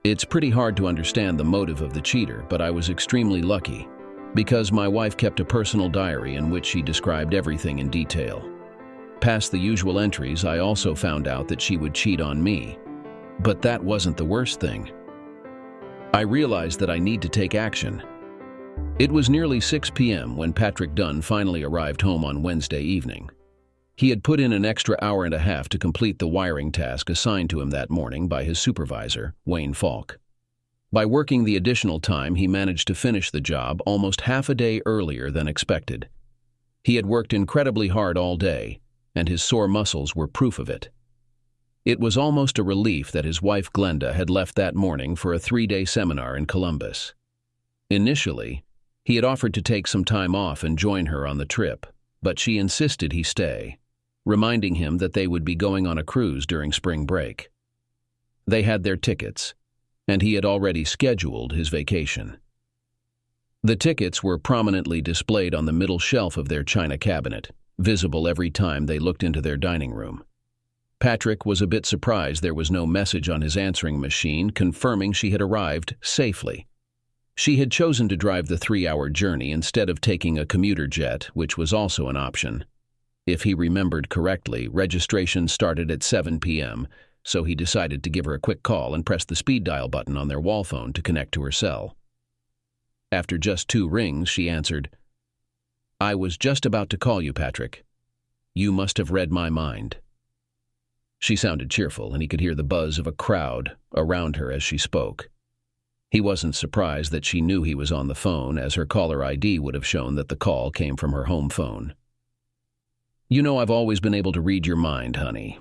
It's pretty hard to understand the motive of the cheater, but I was extremely lucky because my wife kept a personal diary in which she described everything in detail. Past the usual entries, I also found out that she would cheat on me. But that wasn't the worst thing. I realized that I need to take action. It was nearly 6 p.m. when Patrick Dunn finally arrived home on Wednesday evening. He had put in an extra hour and a half to complete the wiring task assigned to him that morning by his supervisor, Wayne Falk. By working the additional time, he managed to finish the job almost half a day earlier than expected. He had worked incredibly hard all day, and his sore muscles were proof of it. It was almost a relief that his wife Glenda had left that morning for a 3-day seminar in Columbus. Initially, he had offered to take some time off and join her on the trip, but she insisted he stay, reminding him that they would be going on a cruise during spring break. They had their tickets, and he had already scheduled his vacation. The tickets were prominently displayed on the middle shelf of their china cabinet, visible every time they looked into their dining room. Patrick was a bit surprised there was no message on his answering machine confirming she had arrived safely. She had chosen to drive the 3-hour journey instead of taking a commuter jet, which was also an option. If he remembered correctly, registration started at 7 p.m., so he decided to give her a quick call and press the speed dial button on their wall phone to connect to her cell. After just 2 rings, she answered, "I was just about to call you, Patrick. You must have read my mind." She sounded cheerful, and he could hear the buzz of a crowd around her as she spoke. He wasn't surprised that she knew he was on the phone, as her caller ID would have shown that the call came from her home phone. "You know I've always been able to read your mind, honey.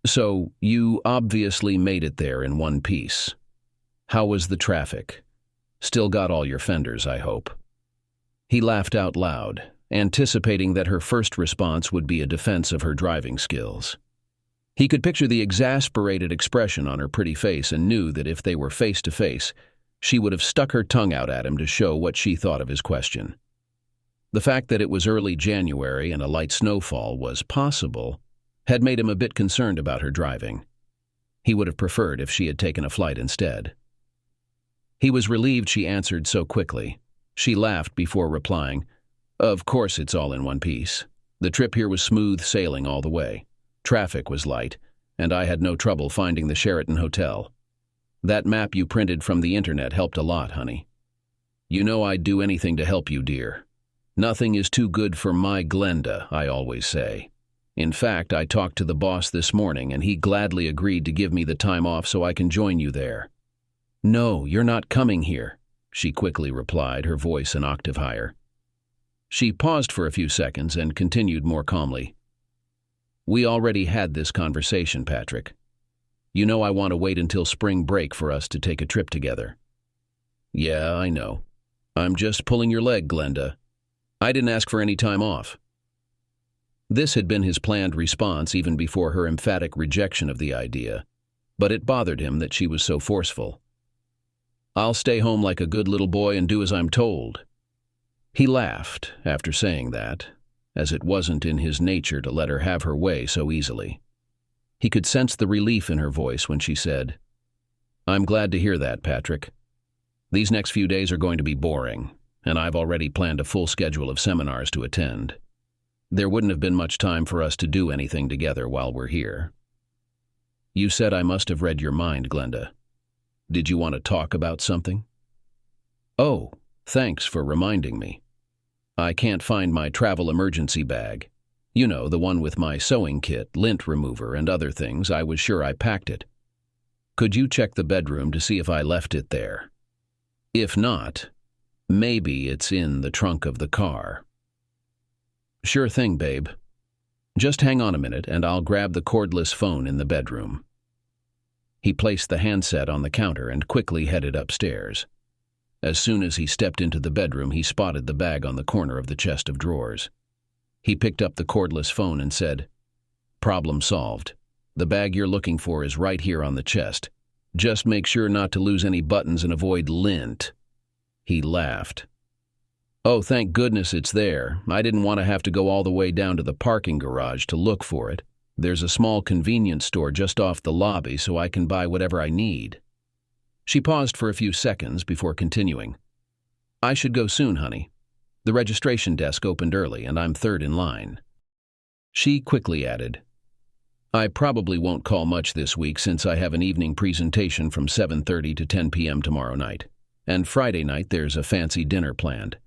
So, you obviously made it there in one piece. How was the traffic? Still got all your fenders, I hope." He laughed out loud, anticipating that her first response would be a defense of her driving skills. He could picture the exasperated expression on her pretty face and knew that if they were face to face, she would have stuck her tongue out at him to show what she thought of his question. The fact that it was early January and a light snowfall was possible had made him a bit concerned about her driving. He would have preferred if she had taken a flight instead. He was relieved she answered so quickly. She laughed before replying, "Of course it's all in one piece. The trip here was smooth sailing all the way. Traffic was light, and I had no trouble finding the Sheraton Hotel. That map you printed from the internet helped a lot, honey. You know I'd do anything to help you, dear. Nothing is too good for my Glenda, I always say. In fact, I talked to the boss this morning, and he gladly agreed to give me the time off so I can join you there." "No, you're not coming here," she quickly replied, her voice an octave higher. She paused for a few seconds and continued more calmly. "We already had this conversation, Patrick. You know I want to wait until spring break for us to take a trip together." "Yeah, I know. I'm just pulling your leg, Glenda. I didn't ask for any time off." This had been his planned response even before her emphatic rejection of the idea, but it bothered him that she was so forceful. "I'll stay home like a good little boy and do as I'm told." He laughed after saying that, as it wasn't in his nature to let her have her way so easily. He could sense the relief in her voice when she said, "I'm glad to hear that, Patrick. These next few days are going to be boring, and I've already planned a full schedule of seminars to attend. There wouldn't have been much time for us to do anything together while we're here." "You said I must have read your mind, Glenda. Did you want to talk about something?" "Oh, thanks for reminding me. I can't find my travel emergency bag. You know, the one with my sewing kit, lint remover, and other things. I was sure I packed it. Could you check the bedroom to see if I left it there? If not, maybe it's in the trunk of the car." "Sure thing, babe. Just hang on a minute and I'll grab the cordless phone in the bedroom." He placed the handset on the counter and quickly headed upstairs. As soon as he stepped into the bedroom, he spotted the bag on the corner of the chest of drawers. He picked up the cordless phone and said, "Problem solved. The bag you're looking for is right here on the chest. Just make sure not to lose any buttons and avoid lint." He laughed. "Oh, thank goodness it's there. I didn't want to have to go all the way down to the parking garage to look for it. There's a small convenience store just off the lobby, so I can buy whatever I need." She paused for a few seconds before continuing. "I should go soon, honey. The registration desk opened early, and I'm third in line." She quickly added, "I probably won't call much this week since I have an evening presentation from 7:30 to 10 p.m. tomorrow night, and Friday night there's a fancy dinner planned.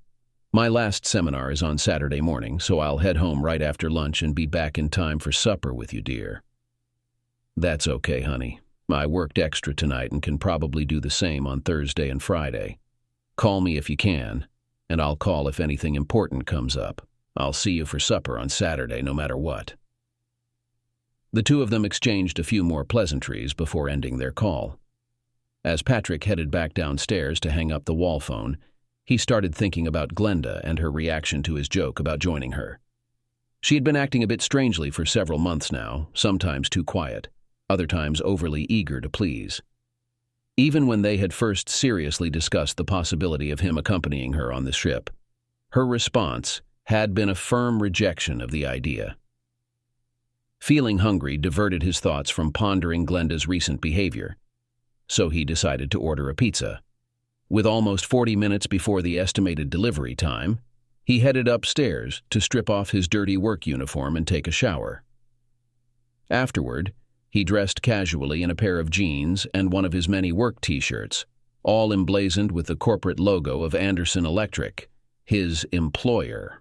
My last seminar is on Saturday morning, so I'll head home right after lunch and be back in time for supper with you, dear." "That's okay, honey. I worked extra tonight and can probably do the same on Thursday and Friday. Call me if you can, and I'll call if anything important comes up. I'll see you for supper on Saturday no matter what." The two of them exchanged a few more pleasantries before ending their call. As Patrick headed back downstairs to hang up the wall phone, he started thinking about Glenda and her reaction to his joke about joining her. She had been acting a bit strangely for several months now, sometimes too quiet, other times overly eager to please. Even when they had first seriously discussed the possibility of him accompanying her on the ship, her response had been a firm rejection of the idea. Feeling hungry diverted his thoughts from pondering Glenda's recent behavior, so he decided to order a pizza. With almost 40 minutes before the estimated delivery time, he headed upstairs to strip off his dirty work uniform and take a shower. Afterward, he dressed casually in a pair of jeans and one of his many work t-shirts, all emblazoned with the corporate logo of Anderson Electric, his employer.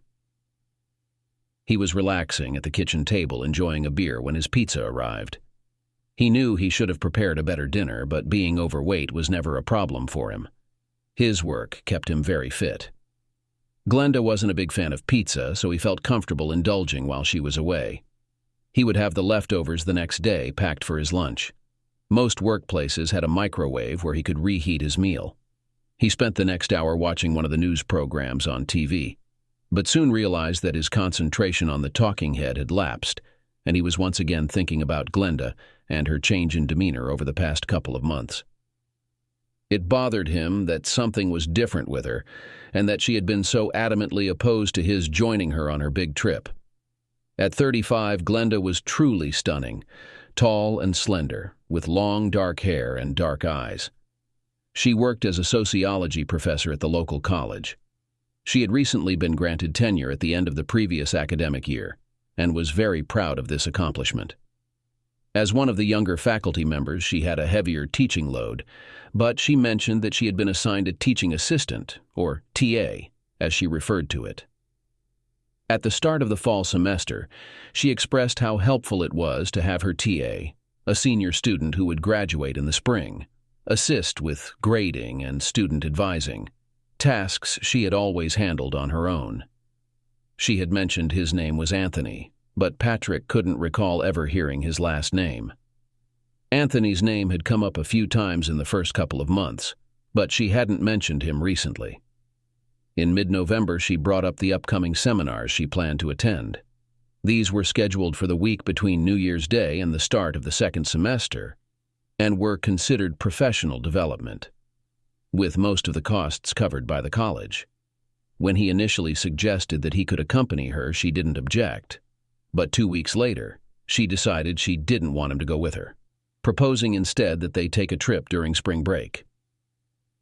He was relaxing at the kitchen table enjoying a beer when his pizza arrived. He knew he should have prepared a better dinner, but being overweight was never a problem for him. His work kept him very fit. Glenda wasn't a big fan of pizza, so he felt comfortable indulging while she was away. He would have the leftovers the next day packed for his lunch. Most workplaces had a microwave where he could reheat his meal. He spent the next hour watching one of the news programs on TV, but soon realized that his concentration on the talking head had lapsed, and he was once again thinking about Glenda and her change in demeanor over the past couple of months. It bothered him that something was different with her, and that she had been so adamantly opposed to his joining her on her big trip. At 35, Glenda was truly stunning, tall and slender, with long dark hair and dark eyes. She worked as a sociology professor at the local college. She had recently been granted tenure at the end of the previous academic year, and was very proud of this accomplishment. As one of the younger faculty members, she had a heavier teaching load, but she mentioned that she had been assigned a teaching assistant, or TA, as she referred to it. At the start of the fall semester, she expressed how helpful it was to have her TA, a senior student who would graduate in the spring, assist with grading and student advising, tasks she had always handled on her own. She had mentioned his name was Anthony, but Patrick couldn't recall ever hearing his last name. Anthony's name had come up a few times in the first couple of months, but she hadn't mentioned him recently. In mid-November, she brought up the upcoming seminars she planned to attend. These were scheduled for the week between New Year's Day and the start of the second semester, and were considered professional development, with most of the costs covered by the college. When he initially suggested that he could accompany her, she didn't object. But 2 weeks later, she decided she didn't want him to go with her, proposing instead that they take a trip during spring break.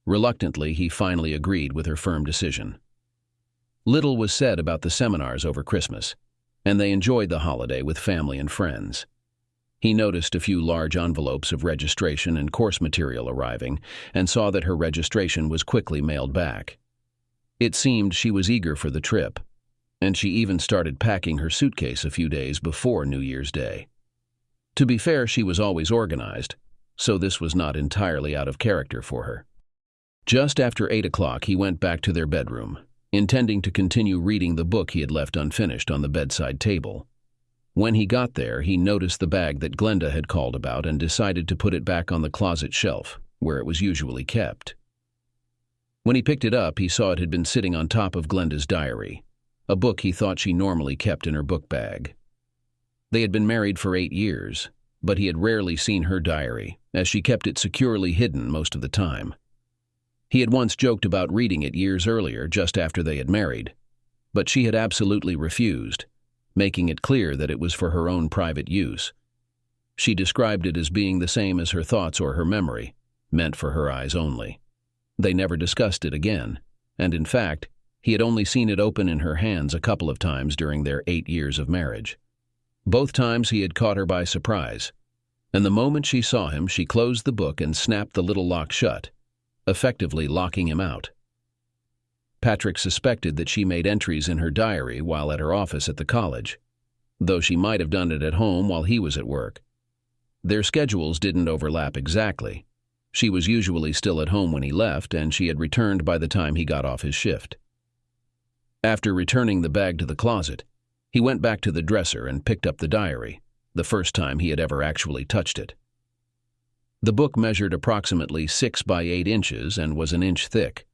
Reluctantly, he finally agreed with her firm decision. Little was said about the seminars over Christmas, and they enjoyed the holiday with family and friends. He noticed a few large envelopes of registration and course material arriving, and saw that her registration was quickly mailed back. It seemed she was eager for the trip, and she even started packing her suitcase a few days before New Year's Day. To be fair, she was always organized, so this was not entirely out of character for her. Just after 8 o'clock, he went back to their bedroom, intending to continue reading the book he had left unfinished on the bedside table. When he got there, he noticed the bag that Glenda had called about and decided to put it back on the closet shelf, where it was usually kept. When he picked it up, he saw it had been sitting on top of Glenda's diary, a book he thought she normally kept in her book bag. They had been married for 8 years, but he had rarely seen her diary, as she kept it securely hidden most of the time. He had once joked about reading it years earlier, just after they had married, but she had absolutely refused, making it clear that it was for her own private use. She described it as being the same as her thoughts or her memory, meant for her eyes only. They never discussed it again, and in fact, he had only seen it open in her hands a couple of times during their 8 years of marriage. Both times he had caught her by surprise, and the moment she saw him, she closed the book and snapped the little lock shut, effectively locking him out. Patrick suspected that she made entries in her diary while at her office at the college, though she might have done it at home while he was at work. Their schedules didn't overlap exactly. She was usually still at home when he left, and she had returned by the time he got off his shift. After returning the bag to the closet, he went back to the dresser and picked up the diary, the first time he had ever actually touched it. The book measured approximately 6 by 8 inches and was an inch thick.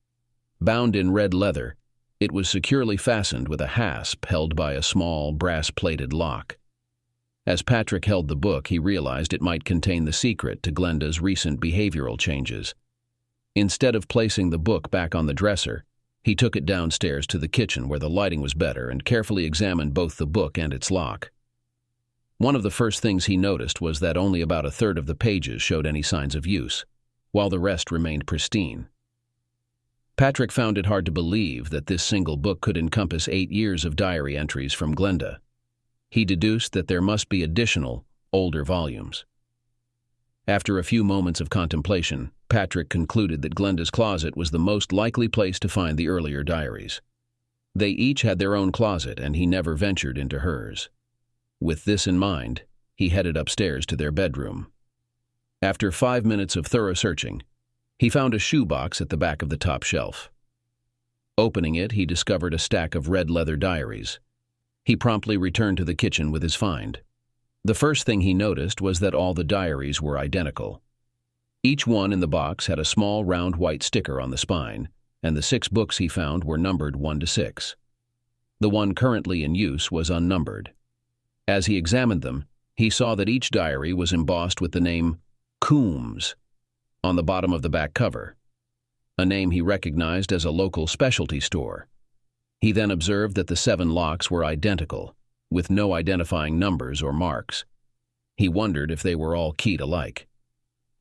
Bound in red leather, it was securely fastened with a hasp held by a small, brass-plated lock. As Patrick held the book, he realized it might contain the secret to Glenda's recent behavioral changes. Instead of placing the book back on the dresser, he took it downstairs to the kitchen where the lighting was better and carefully examined both the book and its lock. One of the first things he noticed was that only about a third of the pages showed any signs of use, while the rest remained pristine. Patrick found it hard to believe that this single book could encompass 8 years of diary entries from Glenda. He deduced that there must be additional, older volumes. After a few moments of contemplation, Patrick concluded that Glenda's closet was the most likely place to find the earlier diaries. They each had their own closet, and he never ventured into hers. With this in mind, he headed upstairs to their bedroom. After 5 minutes of thorough searching, he found a shoebox at the back of the top shelf. Opening it, he discovered a stack of red leather diaries. He promptly returned to the kitchen with his find. The first thing he noticed was that all the diaries were identical. Each one in the box had a small round white sticker on the spine, and the 6 books he found were numbered 1 to 6. The one currently in use was unnumbered. As he examined them, he saw that each diary was embossed with the name Coombs on the bottom of the back cover, a name he recognized as a local specialty store. He then observed that the 7 locks were identical, with no identifying numbers or marks. He wondered if they were all keyed alike.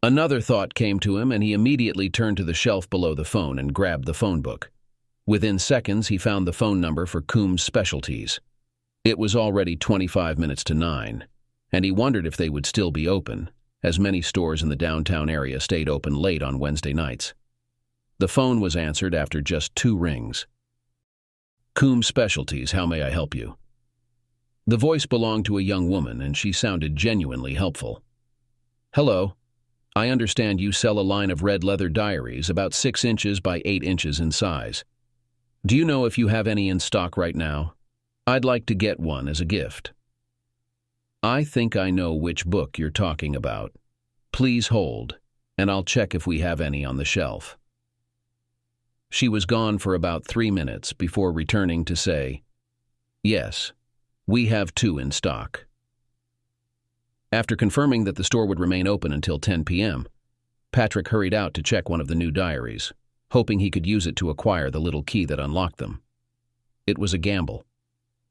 Another thought came to him, and he immediately turned to the shelf below the phone and grabbed the phone book. Within seconds, he found the phone number for Coombs Specialties. It was already 25 minutes to 9, and he wondered if they would still be open, as many stores in the downtown area stayed open late on Wednesday nights. The phone was answered after just 2 rings. Coombs Specialties, how may I help you? The voice belonged to a young woman, and she sounded genuinely helpful. Hello. I understand you sell a line of red leather diaries about 6 inches by 8 inches in size. Do you know if you have any in stock right now? I'd like to get one as a gift. I think I know which book you're talking about. Please hold, and I'll check if we have any on the shelf. She was gone for about 3 minutes before returning to say, Yes, we have 2 in stock. After confirming that the store would remain open until 10 p.m., Patrick hurried out to check one of the new diaries, hoping he could use it to acquire the little key that unlocked them. It was a gamble,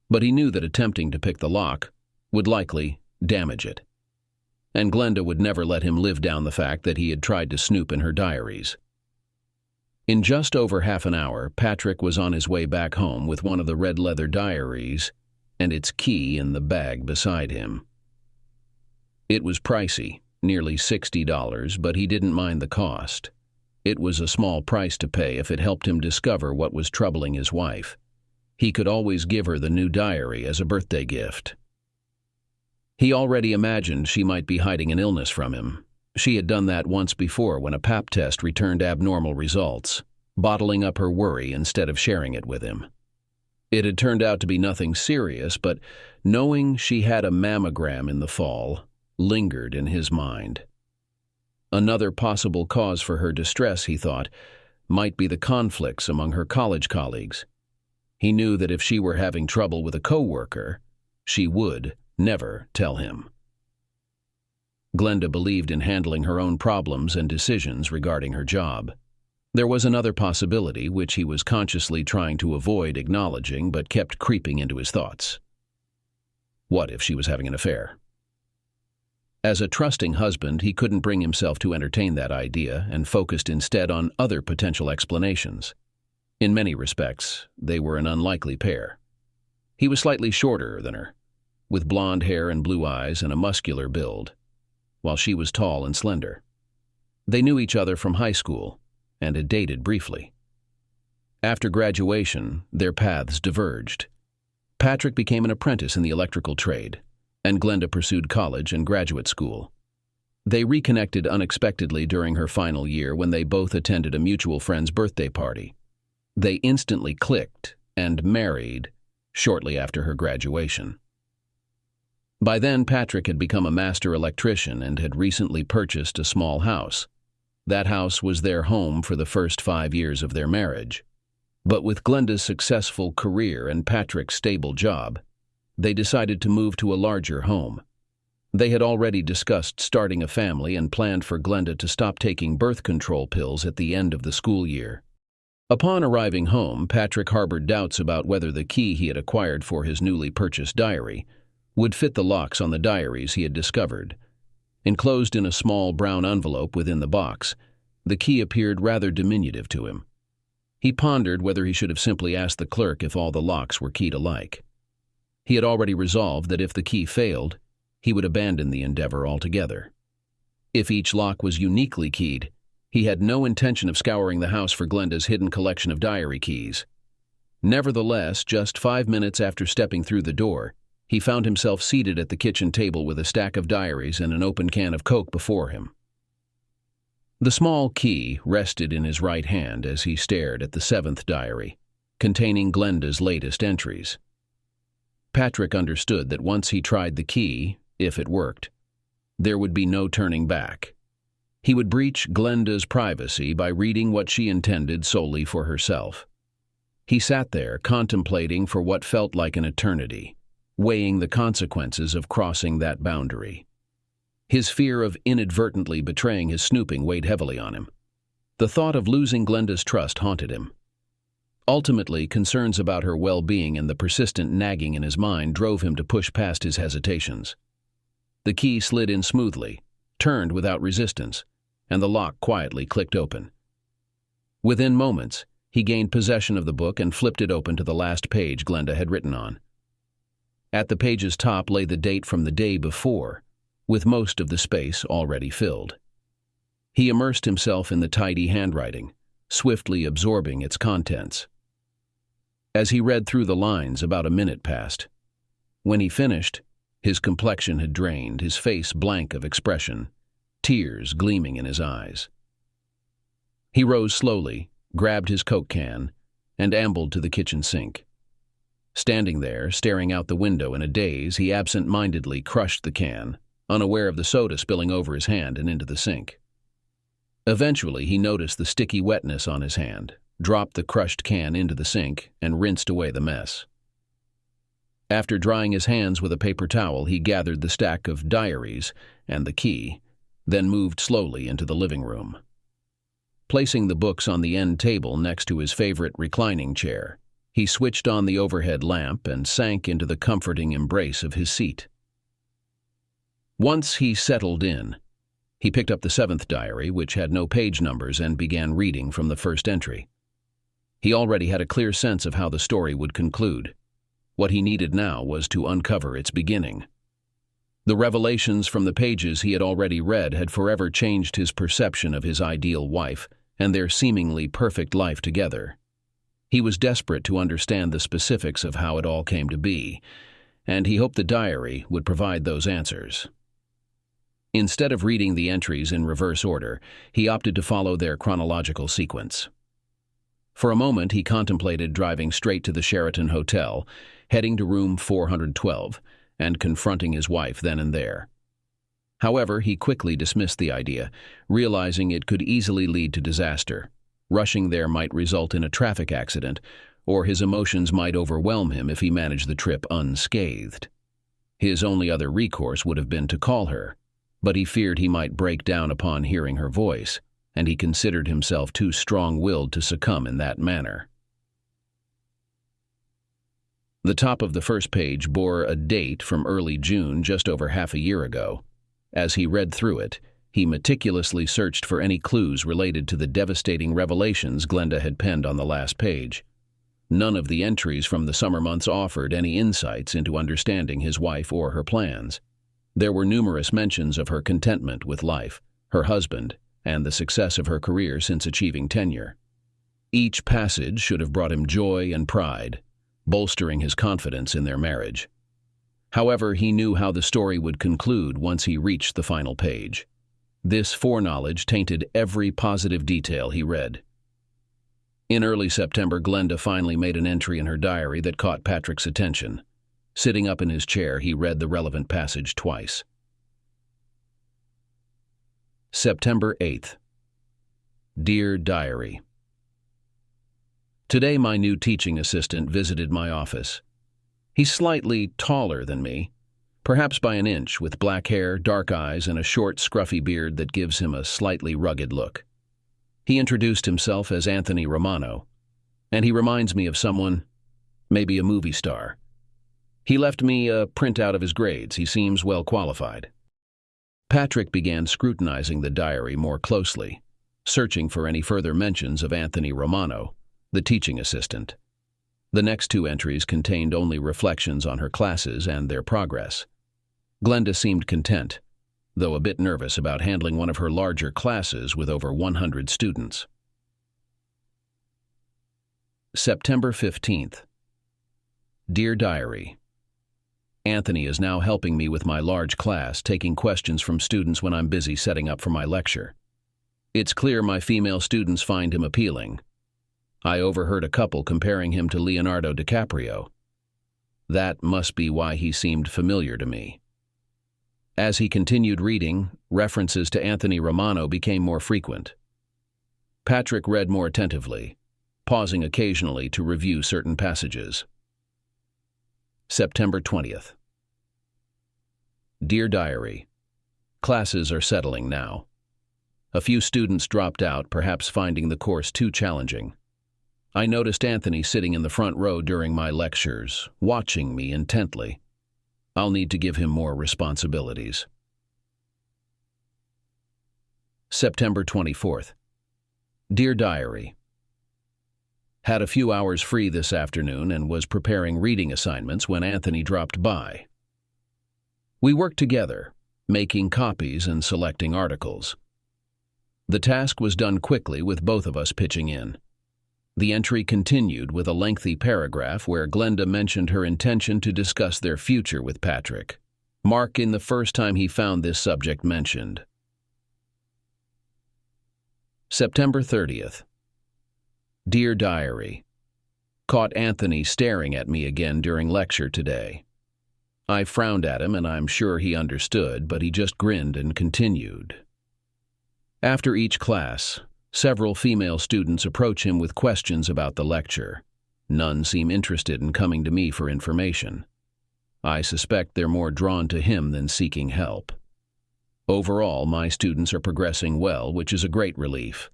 but he knew that attempting to pick the lock would likely damage it. And Glenda would never let him live down the fact that he had tried to snoop in her diaries. In just over half an hour, Patrick was on his way back home with one of the red leather diaries and its key in the bag beside him. It was pricey, nearly $60, but he didn't mind the cost. It was a small price to pay if it helped him discover what was troubling his wife. He could always give her the new diary as a birthday gift. He already imagined she might be hiding an illness from him. She had done that once before when a pap test returned abnormal results, bottling up her worry instead of sharing it with him. It had turned out to be nothing serious, but knowing she had a mammogram in the fall lingered in his mind. Another possible cause for her distress, he thought, might be the conflicts among her college colleagues. He knew that if she were having trouble with a coworker, she would never tell him. Glenda believed in handling her own problems and decisions regarding her job. There was another possibility which he was consciously trying to avoid acknowledging but kept creeping into his thoughts. What if she was having an affair? As a trusting husband, he couldn't bring himself to entertain that idea and focused instead on other potential explanations. In many respects, they were an unlikely pair. He was slightly shorter than her, with blonde hair and blue eyes and a muscular build, while she was tall and slender. They knew each other from high school and had dated briefly. After graduation, their paths diverged. Patrick became an apprentice in the electrical trade, and Glenda pursued college and graduate school. They reconnected unexpectedly during her final year when they both attended a mutual friend's birthday party. They instantly clicked and married shortly after her graduation. By then, Patrick had become a master electrician and had recently purchased a small house. That house was their home for the first 5 years of their marriage. But with Glenda's successful career and Patrick's stable job, they decided to move to a larger home. They had already discussed starting a family and planned for Glenda to stop taking birth control pills at the end of the school year. Upon arriving home, Patrick harbored doubts about whether the key he had acquired for his newly purchased diary would fit the locks on the diaries he had discovered. Enclosed in a small brown envelope within the box, the key appeared rather diminutive to him. He pondered whether he should have simply asked the clerk if all the locks were keyed alike. He had already resolved that if the key failed, he would abandon the endeavor altogether. If each lock was uniquely keyed, he had no intention of scouring the house for Glenda's hidden collection of diary keys. Nevertheless, just 5 minutes after stepping through the door, he found himself seated at the kitchen table with a stack of diaries and an open can of Coke before him. The small key rested in his right hand as he stared at the 7th diary, containing Glenda's latest entries. Patrick understood that once he tried the key, if it worked, there would be no turning back. He would breach Glenda's privacy by reading what she intended solely for herself. He sat there contemplating for what felt like an eternity, weighing the consequences of crossing that boundary. His fear of inadvertently betraying his snooping weighed heavily on him. The thought of losing Glenda's trust haunted him. Ultimately, concerns about her well-being and the persistent nagging in his mind drove him to push past his hesitations. The key slid in smoothly, turned without resistance, and the lock quietly clicked open. Within moments, he gained possession of the book and flipped it open to the last page Glenda had written on. At the page's top lay the date from the day before, with most of the space already filled. He immersed himself in the tidy handwriting, swiftly absorbing its contents. As he read through the lines, about a minute passed. When he finished, his complexion had drained, his face blank of expression, tears gleaming in his eyes. He rose slowly, grabbed his Coke can, and ambled to the kitchen sink. Standing there, staring out the window in a daze, he absent-mindedly crushed the can, unaware of the soda spilling over his hand and into the sink. Eventually, he noticed the sticky wetness on his hand, dropped the crushed can into the sink, and rinsed away the mess. After drying his hands with a paper towel, he gathered the stack of diaries and the key, then moved slowly into the living room. Placing the books on the end table next to his favorite reclining chair, he switched on the overhead lamp and sank into the comforting embrace of his seat. Once he settled in, he picked up the 7th diary, which had no page numbers, and began reading from the first entry. He already had a clear sense of how the story would conclude. What he needed now was to uncover its beginning. The revelations from the pages he had already read had forever changed his perception of his ideal wife and their seemingly perfect life together. He was desperate to understand the specifics of how it all came to be, and he hoped the diary would provide those answers. Instead of reading the entries in reverse order, he opted to follow their chronological sequence. For a moment, he contemplated driving straight to the Sheraton Hotel, heading to room 412, and confronting his wife then and there. However, he quickly dismissed the idea, realizing it could easily lead to disaster. Rushing there might result in a traffic accident, or his emotions might overwhelm him if he managed the trip unscathed. His only other recourse would have been to call her, but he feared he might break down upon hearing her voice, and he considered himself too strong-willed to succumb in that manner. The top of the first page bore a date from early June, just over half a year ago. As he read through it, he meticulously searched for any clues related to the devastating revelations Glenda had penned on the last page. None of the entries from the summer months offered any insights into understanding his wife or her plans. There were numerous mentions of her contentment with life, her husband, and the success of her career since achieving tenure. Each passage should have brought him joy and pride, bolstering his confidence in their marriage. However, he knew how the story would conclude once he reached the final page. This foreknowledge tainted every positive detail he read. In early September, Glenda finally made an entry in her diary that caught Patrick's attention. Sitting up in his chair, he read the relevant passage twice. September 8th. Dear Diary. Today my new teaching assistant visited my office. He's slightly taller than me, perhaps by an inch, with black hair, dark eyes, and a short, scruffy beard that gives him a slightly rugged look. He introduced himself as Anthony Romano, and he reminds me of someone, maybe a movie star. He left me a printout of his grades. He seems well qualified. Patrick began scrutinizing the diary more closely, searching for any further mentions of Anthony Romano, the teaching assistant. The next two entries contained only reflections on her classes and their progress. Glenda seemed content, though a bit nervous about handling one of her larger classes with over 100 students. September 15th. Dear Diary. Anthony is now helping me with my large class, taking questions from students when I'm busy setting up for my lecture. It's clear my female students find him appealing. I overheard a couple comparing him to Leonardo DiCaprio. That must be why he seemed familiar to me. As he continued reading, references to Anthony Romano became more frequent. Patrick read more attentively, pausing occasionally to review certain passages. September 20th. Dear Diary. Classes are settling now. A few students dropped out, perhaps finding the course too challenging. I noticed Anthony sitting in the front row during my lectures, watching me intently. I'll need to give him more responsibilities. September 24th. Dear Diary. Had a few hours free this afternoon and was preparing reading assignments when Anthony dropped by. We worked together, making copies and selecting articles. The task was done quickly with both of us pitching in. The entry continued with a lengthy paragraph where Glenda mentioned her intention to discuss their future with Patrick, marking the first time he found this subject mentioned. September 30th. Dear Diary. Caught Anthony staring at me again during lecture today. I frowned at him and I'm sure he understood, but he just grinned and continued. After each class, several female students approach him with questions about the lecture. None seem interested in coming to me for information. I suspect they're more drawn to him than seeking help. Overall, my students are progressing well, which is a great relief.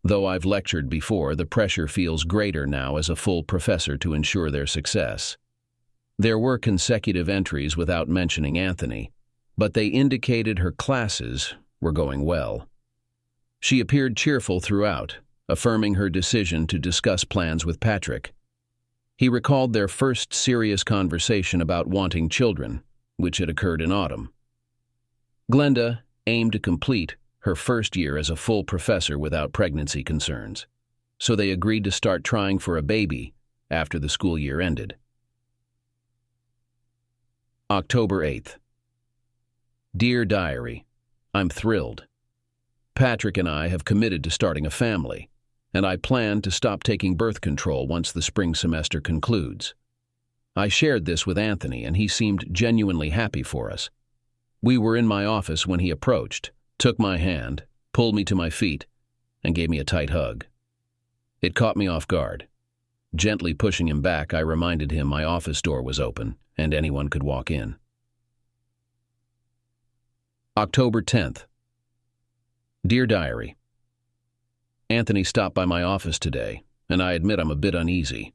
Though I've lectured before, the pressure feels greater now as a full professor to ensure their success. There were consecutive entries without mentioning Anthony, but they indicated her classes were going well. She appeared cheerful throughout, affirming her decision to discuss plans with Patrick. He recalled their first serious conversation about wanting children, which had occurred in autumn. Glenda aimed to complete her first year as a full professor without pregnancy concerns, so they agreed to start trying for a baby after the school year ended. October 8th. Dear Diary. I'm thrilled. Patrick and I have committed to starting a family, and I plan to stop taking birth control once the spring semester concludes. I shared this with Anthony, and he seemed genuinely happy for us. We were in my office when he approached, took my hand, pulled me to my feet, and gave me a tight hug. It caught me off guard. Gently pushing him back, I reminded him my office door was open and anyone could walk in. October 10th. Dear Diary. Anthony stopped by my office today, and I admit I'm a bit uneasy.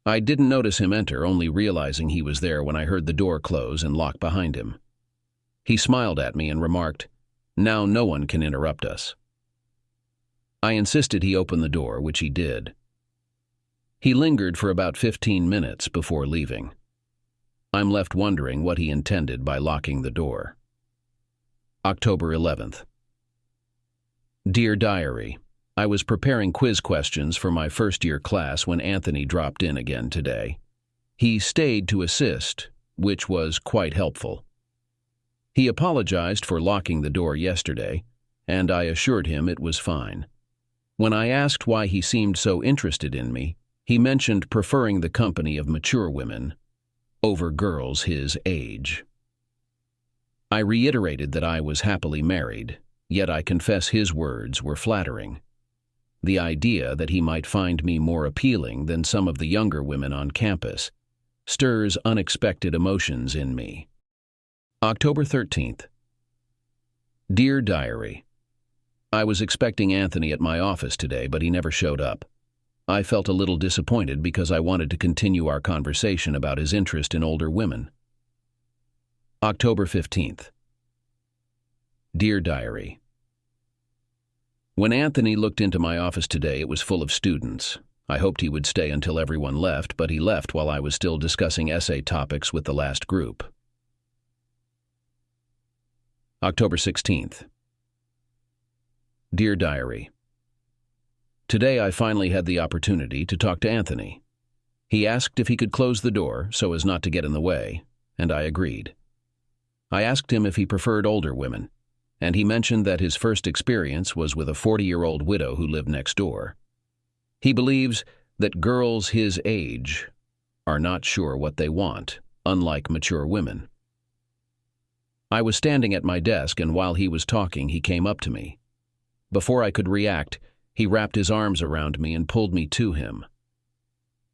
I didn't notice him enter, only realizing he was there when I heard the door close and lock behind him. He smiled at me and remarked, "Now no one can interrupt us." I insisted he open the door, which he did. He lingered for about 15 minutes before leaving. I'm left wondering what he intended by locking the door. October 11th. Dear Diary, I was preparing quiz questions for my first-year class when Anthony dropped in again today. He stayed to assist, which was quite helpful. He apologized for locking the door yesterday, and I assured him it was fine. When I asked why he seemed so interested in me, he mentioned preferring the company of mature women over girls his age. I reiterated that I was happily married, yet I confess his words were flattering. The idea that he might find me more appealing than some of the younger women on campus stirs unexpected emotions in me. October 13th. Dear Diary, I was expecting Anthony at my office today, but he never showed up. I felt a little disappointed because I wanted to continue our conversation about his interest in older women. October 15th. Dear Diary, when Anthony looked into my office today, it was full of students. I hoped he would stay until everyone left, but he left while I was still discussing essay topics with the last group. October 16th. Dear Diary, today I finally had the opportunity to talk to Anthony. He asked if he could close the door so as not to get in the way, and I agreed. I asked him if he preferred older women, and he mentioned that his first experience was with a 40-year-old widow who lived next door. He believes that girls his age are not sure what they want, unlike mature women. I was standing at my desk, and while he was talking, he came up to me. Before I could react, he wrapped his arms around me and pulled me to him.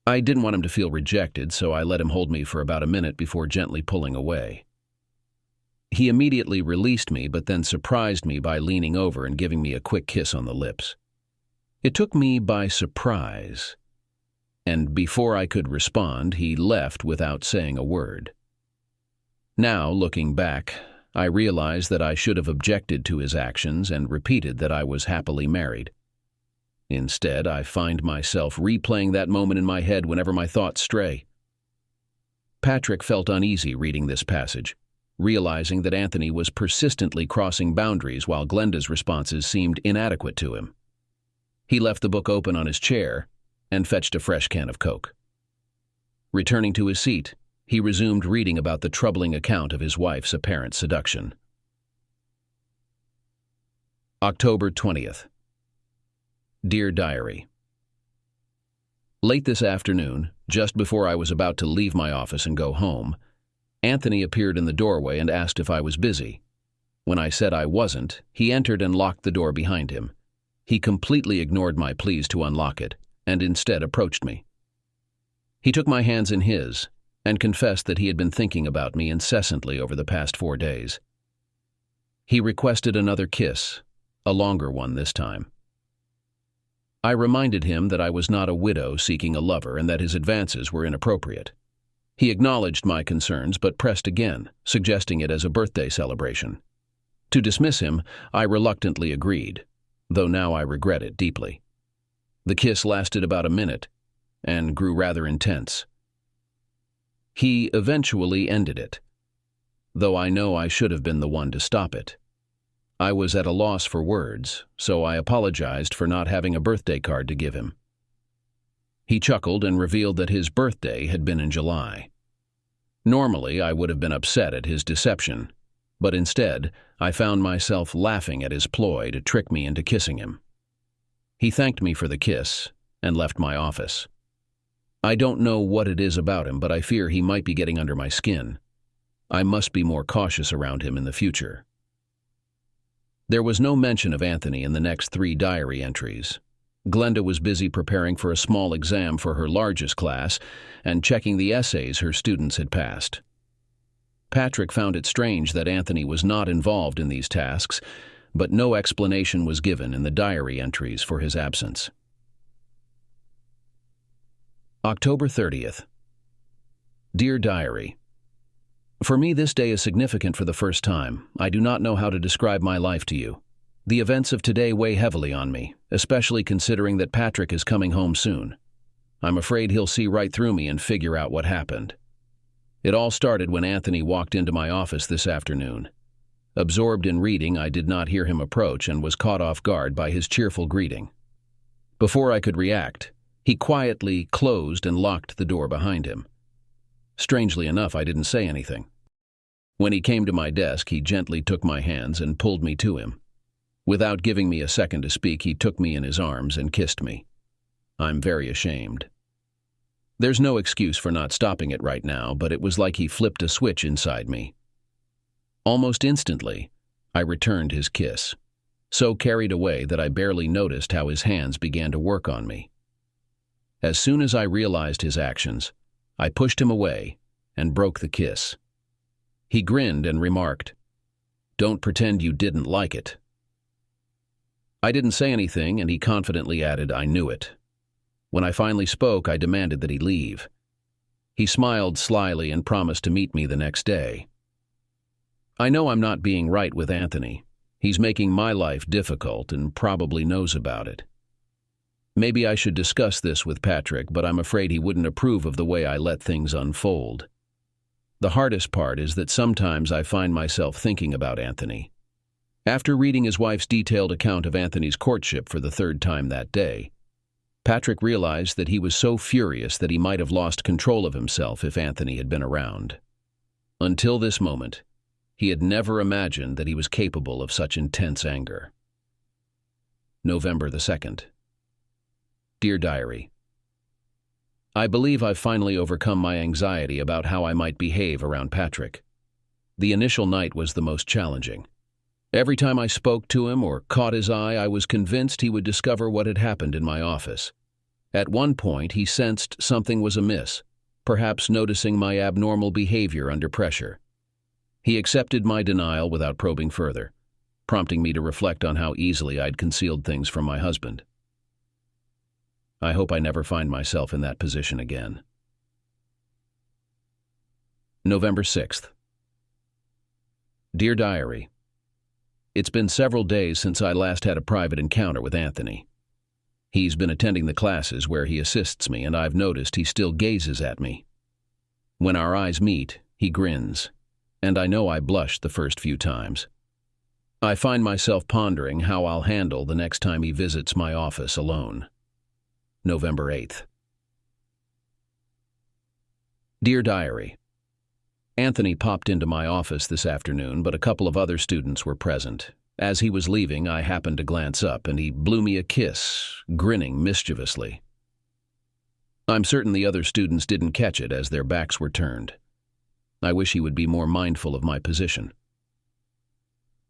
I didn't want him to feel rejected, so I let him hold me for about a minute before gently pulling away. He immediately released me, but then surprised me by leaning over and giving me a quick kiss on the lips. It took me by surprise, and before I could respond, he left without saying a word. Now, looking back, I realize that I should have objected to his actions and repeated that I was happily married. Instead, I find myself replaying that moment in my head whenever my thoughts stray. Patrick felt uneasy reading this passage, realizing that Anthony was persistently crossing boundaries while Glenda's responses seemed inadequate to him. He left the book open on his chair and fetched a fresh can of Coke. Returning to his seat, he resumed reading about the troubling account of his wife's apparent seduction. October 20th. Dear Diary, late this afternoon, just before I was about to leave my office and go home, Anthony appeared in the doorway and asked if I was busy. When I said I wasn't, he entered and locked the door behind him. He completely ignored my pleas to unlock it and instead approached me. He took my hands in his and confessed that he had been thinking about me incessantly over the past 4 days. He requested another kiss, a longer one this time. I reminded him that I was not a widow seeking a lover and that his advances were inappropriate. He acknowledged my concerns but pressed again, suggesting it as a birthday celebration. To dismiss him, I reluctantly agreed, though now I regret it deeply. The kiss lasted about a minute and grew rather intense. He eventually ended it, though I know I should have been the one to stop it. I was at a loss for words, so I apologized for not having a birthday card to give him. He chuckled and revealed that his birthday had been in July. Normally, I would have been upset at his deception, but instead, I found myself laughing at his ploy to trick me into kissing him. He thanked me for the kiss and left my office. I don't know what it is about him, but I fear he might be getting under my skin. I must be more cautious around him in the future. There was no mention of Anthony in the next 3 diary entries. Glenda was busy preparing for a small exam for her largest class and checking the essays her students had passed. Patrick found it strange that Anthony was not involved in these tasks, but no explanation was given in the diary entries for his absence. October 30th. Dear Diary, For me, this day is significant for the first time. I do not know how to describe my life to you. The events of today weigh heavily on me, especially considering that Patrick is coming home soon. I'm afraid he'll see right through me and figure out what happened. It all started when Anthony walked into my office this afternoon. Absorbed in reading, I did not hear him approach and was caught off guard by his cheerful greeting. Before I could react, he quietly closed and locked the door behind him. Strangely enough, I didn't say anything. When he came to my desk, he gently took my hands and pulled me to him. Without giving me a second to speak, he took me in his arms and kissed me. I'm very ashamed. There's no excuse for not stopping it right now, but it was like he flipped a switch inside me. Almost instantly, I returned his kiss, so carried away that I barely noticed how his hands began to work on me. As soon as I realized his actions, I pushed him away and broke the kiss. He grinned and remarked, "Don't pretend you didn't like it." I didn't say anything, and he confidently added, "I knew it." When I finally spoke, I demanded that he leave. He smiled slyly and promised to meet me the next day. I know I'm not being right with Anthony. He's making my life difficult and probably knows about it. Maybe I should discuss this with Patrick, but I'm afraid he wouldn't approve of the way I let things unfold. The hardest part is that sometimes I find myself thinking about Anthony. After reading his wife's detailed account of Anthony's courtship for the third time that day, Patrick realized that he was so furious that he might have lost control of himself if Anthony had been around. Until this moment, he had never imagined that he was capable of such intense anger. November the 2nd. Dear Diary, I believe I've finally overcome my anxiety about how I might behave around Patrick. The initial night was the most challenging. Every time I spoke to him or caught his eye, I was convinced he would discover what had happened in my office. At one point, he sensed something was amiss, perhaps noticing my abnormal behavior under pressure. He accepted my denial without probing further, prompting me to reflect on how easily I'd concealed things from my husband. I hope I never find myself in that position again. November 6th. Dear Diary, it's been several days since I last had a private encounter with Anthony. He's been attending the classes where he assists me, and I've noticed he still gazes at me. When our eyes meet, he grins, and I know I blushed the first few times. I find myself pondering how I'll handle the next time he visits my office alone. November 8th. Dear Diary, Anthony popped into my office this afternoon, but a couple of other students were present. As he was leaving, I happened to glance up, and he blew me a kiss, grinning mischievously. I'm certain the other students didn't catch it as their backs were turned. I wish he would be more mindful of my position.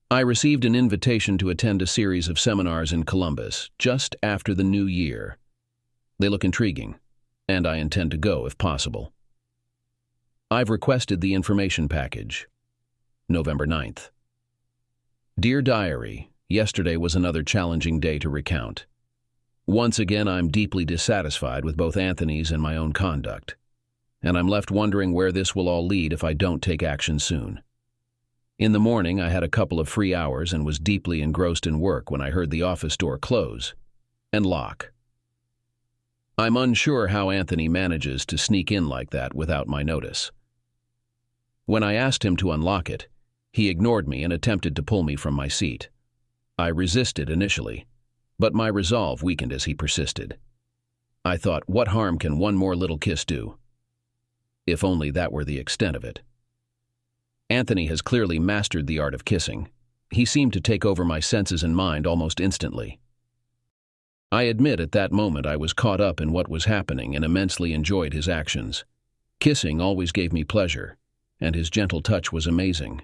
I received an invitation to attend a series of seminars in Columbus just after the new year. They look intriguing, and I intend to go if possible. I've requested the information package. November 9th. Dear Diary, yesterday was another challenging day to recount. Once again, I'm deeply dissatisfied with both Anthony's and my own conduct, and I'm left wondering where this will all lead if I don't take action soon. In the morning, I had a couple of free hours and was deeply engrossed in work when I heard the office door close and lock. I'm unsure how Anthony manages to sneak in like that without my notice. When I asked him to unlock it, he ignored me and attempted to pull me from my seat. I resisted initially, but my resolve weakened as he persisted. I thought, what harm can one more little kiss do? If only that were the extent of it. Anthony has clearly mastered the art of kissing. He seemed to take over my senses and mind almost instantly. I admit at that moment I was caught up in what was happening and immensely enjoyed his actions. Kissing always gave me pleasure, and his gentle touch was amazing.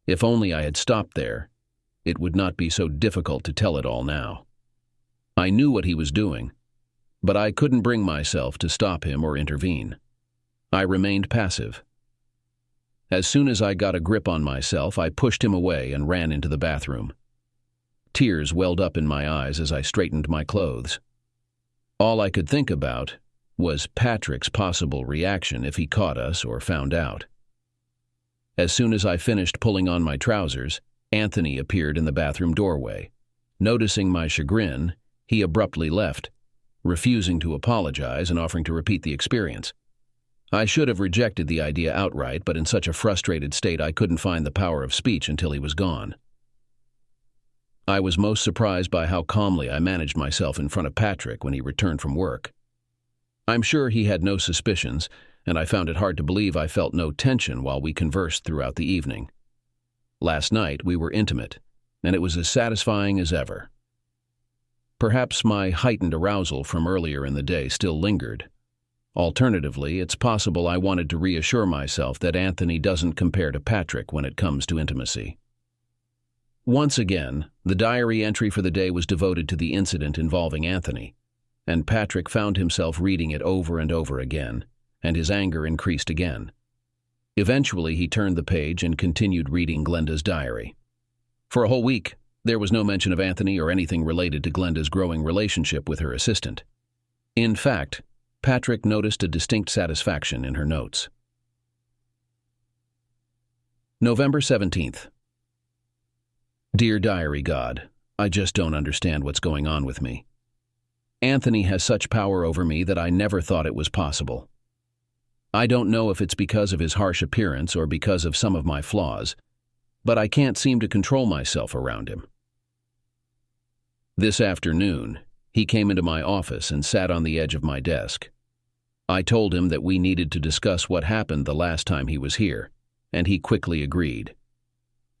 If only I had stopped there, it would not be so difficult to tell it all now. I knew what he was doing, but I couldn't bring myself to stop him or intervene. I remained passive. As soon as I got a grip on myself, I pushed him away and ran into the bathroom. Tears welled up in my eyes as I straightened my clothes. All I could think about was Patrick's possible reaction if he caught us or found out. As soon as I finished pulling on my trousers, Anthony appeared in the bathroom doorway. Noticing my chagrin, he abruptly left, refusing to apologize and offering to repeat the experience. I should have rejected the idea outright, but in such a frustrated state I couldn't find the power of speech until he was gone. I was most surprised by how calmly I managed myself in front of Patrick when he returned from work. I'm sure he had no suspicions, and I found it hard to believe I felt no tension while we conversed throughout the evening. Last night we were intimate, and it was as satisfying as ever. Perhaps my heightened arousal from earlier in the day still lingered. Alternatively, it's possible I wanted to reassure myself that Anthony doesn't compare to Patrick when it comes to intimacy. Once again, the diary entry for the day was devoted to the incident involving Anthony, and Patrick found himself reading it over and over again, and his anger increased again. Eventually, he turned the page and continued reading Glenda's diary. For a whole week, there was no mention of Anthony or anything related to Glenda's growing relationship with her assistant. In fact, Patrick noticed a distinct satisfaction in her notes. November 17th. Dear Diary God, I just don't understand what's going on with me. Anthony has such power over me that I never thought it was possible. I don't know if it's because of his harsh appearance or because of some of my flaws, but I can't seem to control myself around him. This afternoon, he came into my office and sat on the edge of my desk. I told him that we needed to discuss what happened the last time he was here, and he quickly agreed.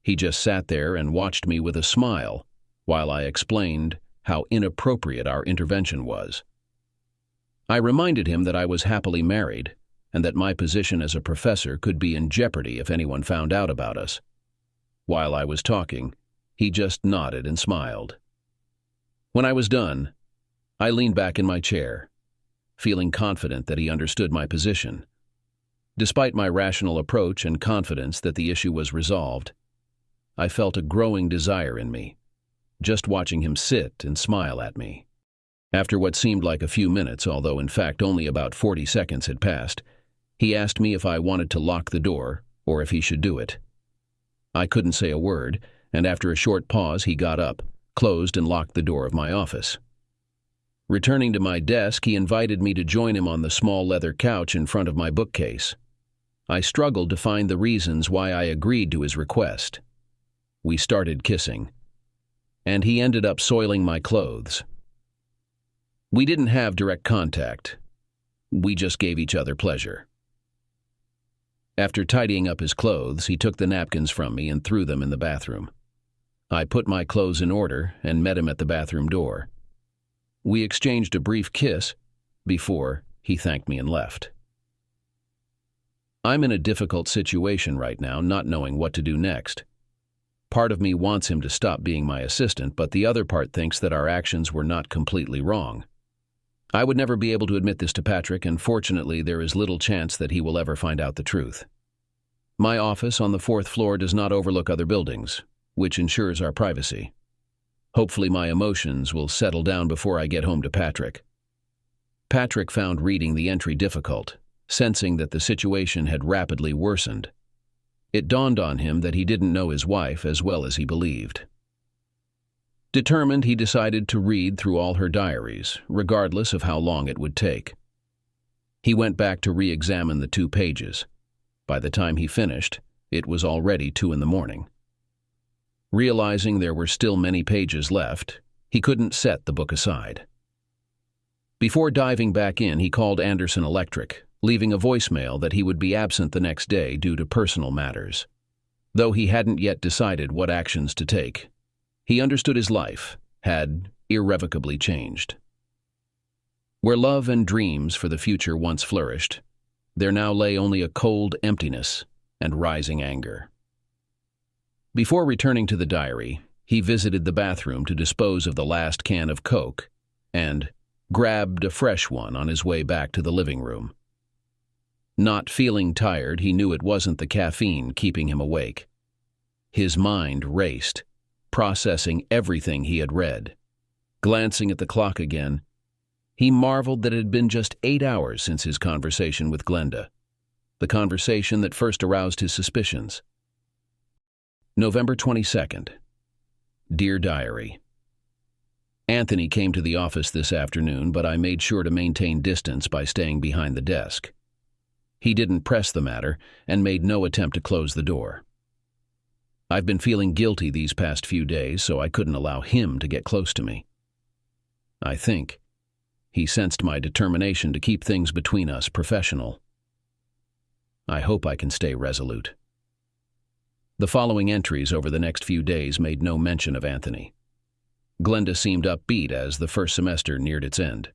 He just sat there and watched me with a smile while I explained how inappropriate our intervention was. I reminded him that I was happily married and that my position as a professor could be in jeopardy if anyone found out about us. While I was talking, he just nodded and smiled. When I was done, I leaned back in my chair, feeling confident that he understood my position. Despite my rational approach and confidence that the issue was resolved, I felt a growing desire in me, just watching him sit and smile at me. After what seemed like a few minutes, although in fact only about 40 seconds had passed, he asked me if I wanted to lock the door or if he should do it. I couldn't say a word, and after a short pause he got up, closed and locked the door of my office. Returning to my desk, he invited me to join him on the small leather couch in front of my bookcase. I struggled to find the reasons why I agreed to his request. We started kissing, and he ended up soiling my clothes. We didn't have direct contact. We just gave each other pleasure. After tidying up his clothes, he took the napkins from me and threw them in the bathroom. I put my clothes in order and met him at the bathroom door. We exchanged a brief kiss before he thanked me and left. I'm in a difficult situation right now, not knowing what to do next. Part of me wants him to stop being my assistant, but the other part thinks that our actions were not completely wrong. I would never be able to admit this to Patrick, and fortunately there is little chance that he will ever find out the truth. My office on the 4th floor does not overlook other buildings, which ensures our privacy. Hopefully my emotions will settle down before I get home to Patrick. Patrick found reading the entry difficult, sensing that the situation had rapidly worsened. It dawned on him that he didn't know his wife as well as he believed. Determined, he decided to read through all her diaries, regardless of how long it would take. He went back to re-examine the 2 pages. By the time he finished, it was already 2 a.m. Realizing there were still many pages left, he couldn't set the book aside. Before diving back in, he called Anderson Electric, leaving a voicemail that he would be absent the next day due to personal matters. Though he hadn't yet decided what actions to take, he understood his life had irrevocably changed. Where love and dreams for the future once flourished, there now lay only a cold emptiness and rising anger. Before returning to the diary, he visited the bathroom to dispose of the last can of Coke and grabbed a fresh one on his way back to the living room. Not feeling tired, he knew it wasn't the caffeine keeping him awake. His mind raced, processing everything he had read. Glancing at the clock again, he marveled that it had been just 8 hours since his conversation with Glenda. the conversation that first aroused his suspicions. November 22nd. Dear Diary. Anthony came to the office this afternoon, but I made sure to maintain distance by staying behind the desk. He didn't press the matter and made no attempt to close the door. I've been feeling guilty these past few days, so I couldn't allow him to get close to me. I think he sensed my determination to keep things between us professional. I hope I can stay resolute. The following entries over the next few days made no mention of Anthony. Glenda seemed upbeat as the first semester neared its end.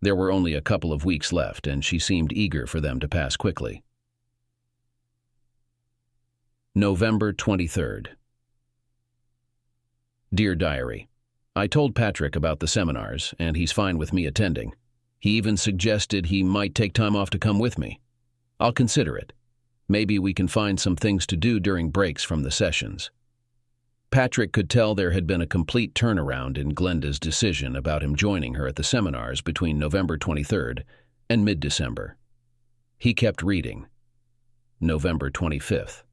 There were only a couple of weeks left, and she seemed eager for them to pass quickly. November 23rd. Dear Diary, I told Patrick about the seminars, and he's fine with me attending. He even suggested he might take time off to come with me. I'll consider it. Maybe we can find some things to do during breaks from the sessions. Patrick could tell there had been a complete turnaround in Glenda's decision about him joining her at the seminars between November 23rd and mid-December. He kept reading. November 25th.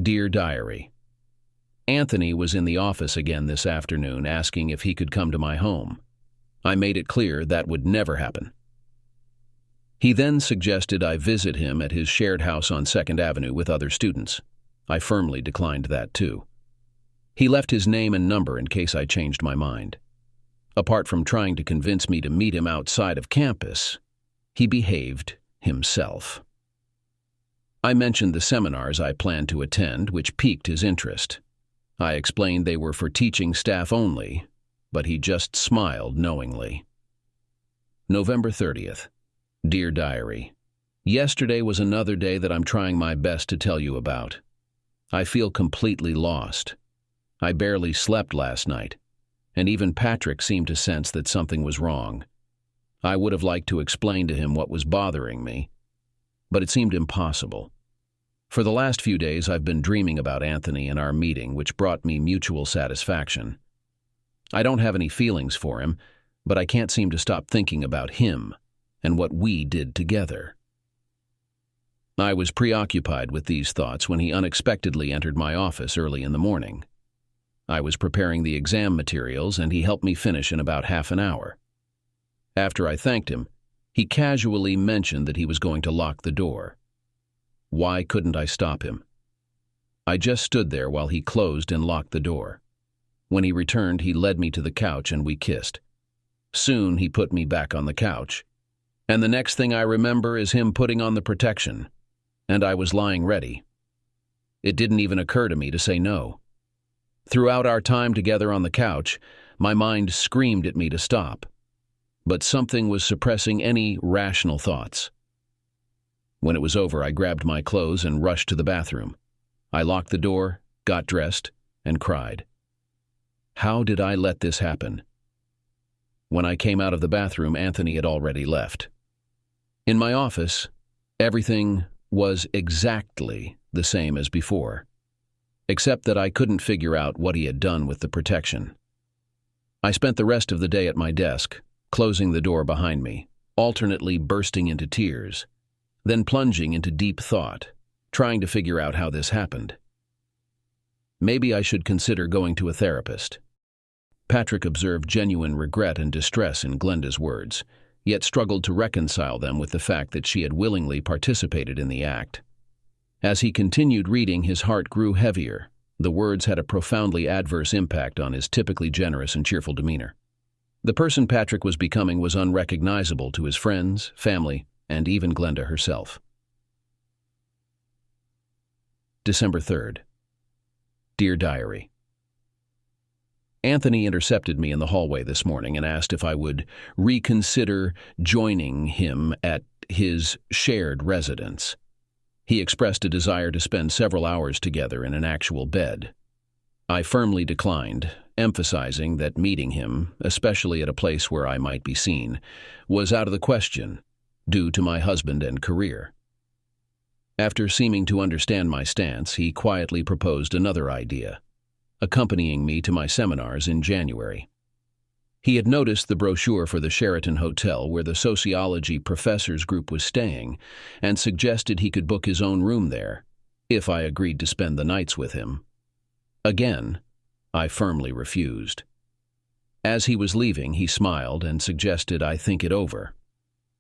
Dear Diary, Anthony was in the office again this afternoon asking if he could come to my home. I made it clear that would never happen. He then suggested I visit him at his shared house on 2nd Avenue with other students. I firmly declined that too. He left his name and number in case I changed my mind. Apart from trying to convince me to meet him outside of campus, he behaved himself. I mentioned the seminars I planned to attend, which piqued his interest. I explained they were for teaching staff only, but he just smiled knowingly. November 30th. Dear Diary, yesterday was another day that I'm trying my best to tell you about. I feel completely lost. I barely slept last night, and even Patrick seemed to sense that something was wrong. I would have liked to explain to him what was bothering me, but it seemed impossible. For the last few days, I've been dreaming about Anthony and our meeting, which brought me mutual satisfaction. I don't have any feelings for him, but I can't seem to stop thinking about him and what we did together. I was preoccupied with these thoughts when he unexpectedly entered my office early in the morning. I was preparing the exam materials, and he helped me finish in about half an hour. After I thanked him, he casually mentioned that he was going to lock the door. Why couldn't I stop him? I just stood there while he closed and locked the door. When he returned, he led me to the couch and we kissed. Soon he put me back on the couch, and the next thing I remember is him putting on the protection, and I was lying ready. It didn't even occur to me to say no. Throughout our time together on the couch, my mind screamed at me to stop, but something was suppressing any rational thoughts. When it was over, I grabbed my clothes and rushed to the bathroom. I locked the door, got dressed, and cried. How did I let this happen? When I came out of the bathroom, Anthony had already left. In my office, everything was exactly the same as before, except that I couldn't figure out what he had done with the protection. I spent the rest of the day at my desk, closing the door behind me, alternately bursting into tears, then plunging into deep thought, trying to figure out how this happened. Maybe I should consider going to a therapist. Patrick observed genuine regret and distress in Glenda's words, yet struggled to reconcile them with the fact that she had willingly participated in the act. As he continued reading, his heart grew heavier. The words had a profoundly adverse impact on his typically generous and cheerful demeanor. The person Patrick was becoming was unrecognizable to his friends, family, and even Glenda herself. December 3rd. Dear Diary, Anthony intercepted me in the hallway this morning and asked if I would reconsider joining him at his shared residence. He expressed a desire to spend several hours together in an actual bed. I firmly declined, emphasizing that meeting him, especially at a place where I might be seen, was out of the question, due to my husband and career. After seeming to understand my stance, he quietly proposed another idea, accompanying me to my seminars in January. He had noticed the brochure for the Sheraton Hotel where the sociology professor's group was staying and suggested he could book his own room there, if I agreed to spend the nights with him. Again, I firmly refused. As he was leaving, he smiled and suggested I think it over.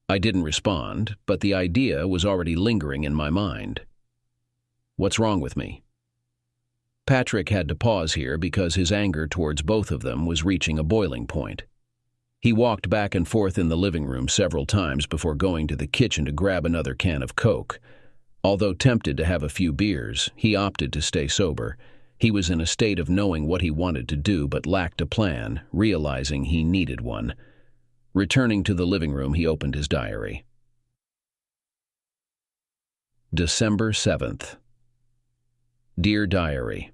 I didn't respond, but the idea was already lingering in my mind. What's wrong with me? Patrick had to pause here because his anger towards both of them was reaching a boiling point. He walked back and forth in the living room several times before going to the kitchen to grab another can of Coke. Although tempted to have a few beers, he opted to stay sober. He was in a state of knowing what he wanted to do but lacked a plan, realizing he needed one. Returning to the living room, he opened his diary. December 7th. Dear Diary,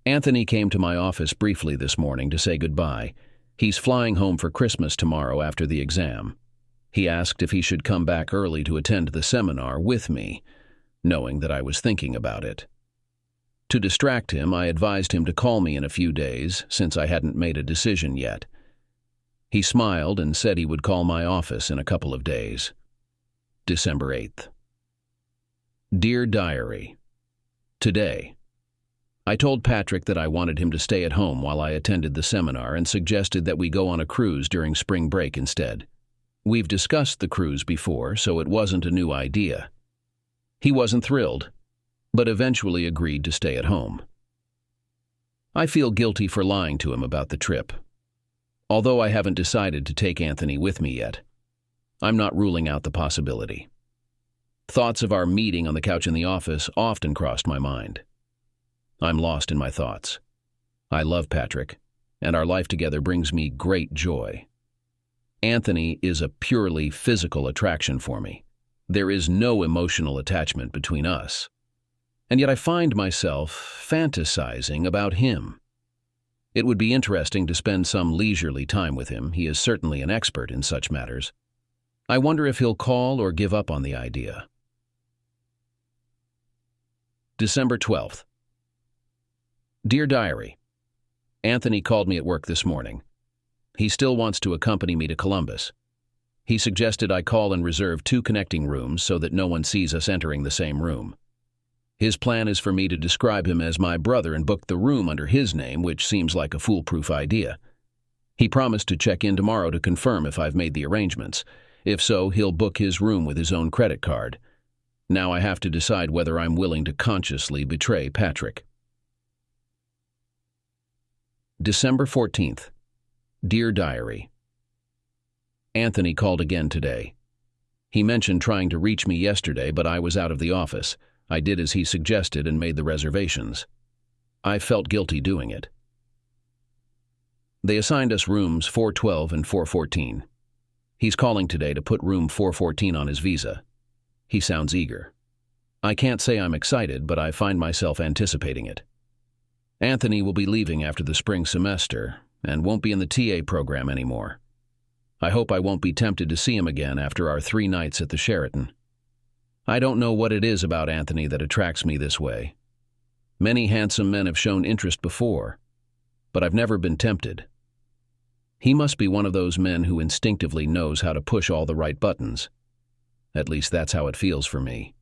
Anthony came to my office briefly this morning to say goodbye. He's flying home for Christmas tomorrow after the exam. He asked if he should come back early to attend the seminar with me, knowing that I was thinking about it. To distract him, I advised him to call me in a few days, since I hadn't made a decision yet. He smiled and said he would call my office in a couple of days. December 8th. Dear Diary, today, I told Patrick that I wanted him to stay at home while I attended the seminar and suggested that we go on a cruise during spring break instead. We've discussed the cruise before, so it wasn't a new idea. He wasn't thrilled, but eventually agreed to stay at home. I feel guilty for lying to him about the trip. Although I haven't decided to take Anthony with me yet, I'm not ruling out the possibility. Thoughts of our meeting on the couch in the office often crossed my mind. I'm lost in my thoughts. I love Patrick, and our life together brings me great joy. Anthony is a purely physical attraction for me. There is no emotional attachment between us. And yet I find myself fantasizing about him. It would be interesting to spend some leisurely time with him. He is certainly an expert in such matters. I wonder if he'll call or give up on the idea. December 12th. Dear Diary, Anthony called me at work this morning. He still wants to accompany me to Columbus. He suggested I call and reserve 2 connecting rooms so that no one sees us entering the same room. His plan is for me to describe him as my brother and book the room under his name, which seems like a foolproof idea. He promised to check in tomorrow to confirm if I've made the arrangements. If so, he'll book his room with his own credit card. Now I have to decide whether I'm willing to consciously betray Patrick. December 14th. Dear Diary, Anthony called again today. He mentioned trying to reach me yesterday, but I was out of the office. I did as he suggested and made the reservations. I felt guilty doing it. They assigned us rooms 412 and 414. He's calling today to put room 414 on his visa. He sounds eager. I can't say I'm excited, but I find myself anticipating it. Anthony will be leaving after the spring semester and won't be in the TA program anymore. I hope I won't be tempted to see him again after our 3 nights at the Sheraton. I don't know what it is about Anthony that attracts me this way. Many handsome men have shown interest before, but I've never been tempted. He must be one of those men who instinctively knows how to push all the right buttons. At least that's how it feels for me.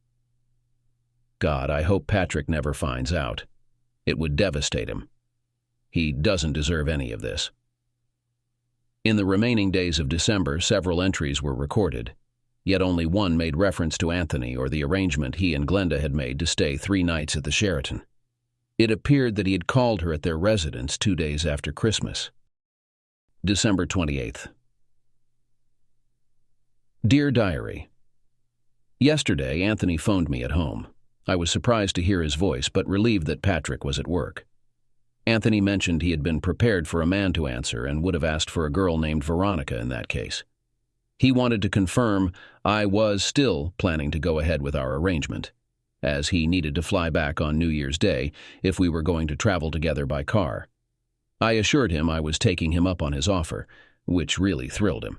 God, I hope Patrick never finds out. It would devastate him. He doesn't deserve any of this. In the remaining days of December, several entries were recorded, yet only one made reference to Anthony or the arrangement he and Glenda had made to stay 3 nights at the Sheraton. It appeared that he had called her at their residence 2 days after Christmas. December 28th. Dear Diary, yesterday Anthony phoned me at home. I was surprised to hear his voice, but relieved that Patrick was at work. Anthony mentioned he had been prepared for a man to answer and would have asked for a girl named Veronica in that case. He wanted to confirm I was still planning to go ahead with our arrangement, as he needed to fly back on New Year's Day if we were going to travel together by car. I assured him I was taking him up on his offer, which really thrilled him.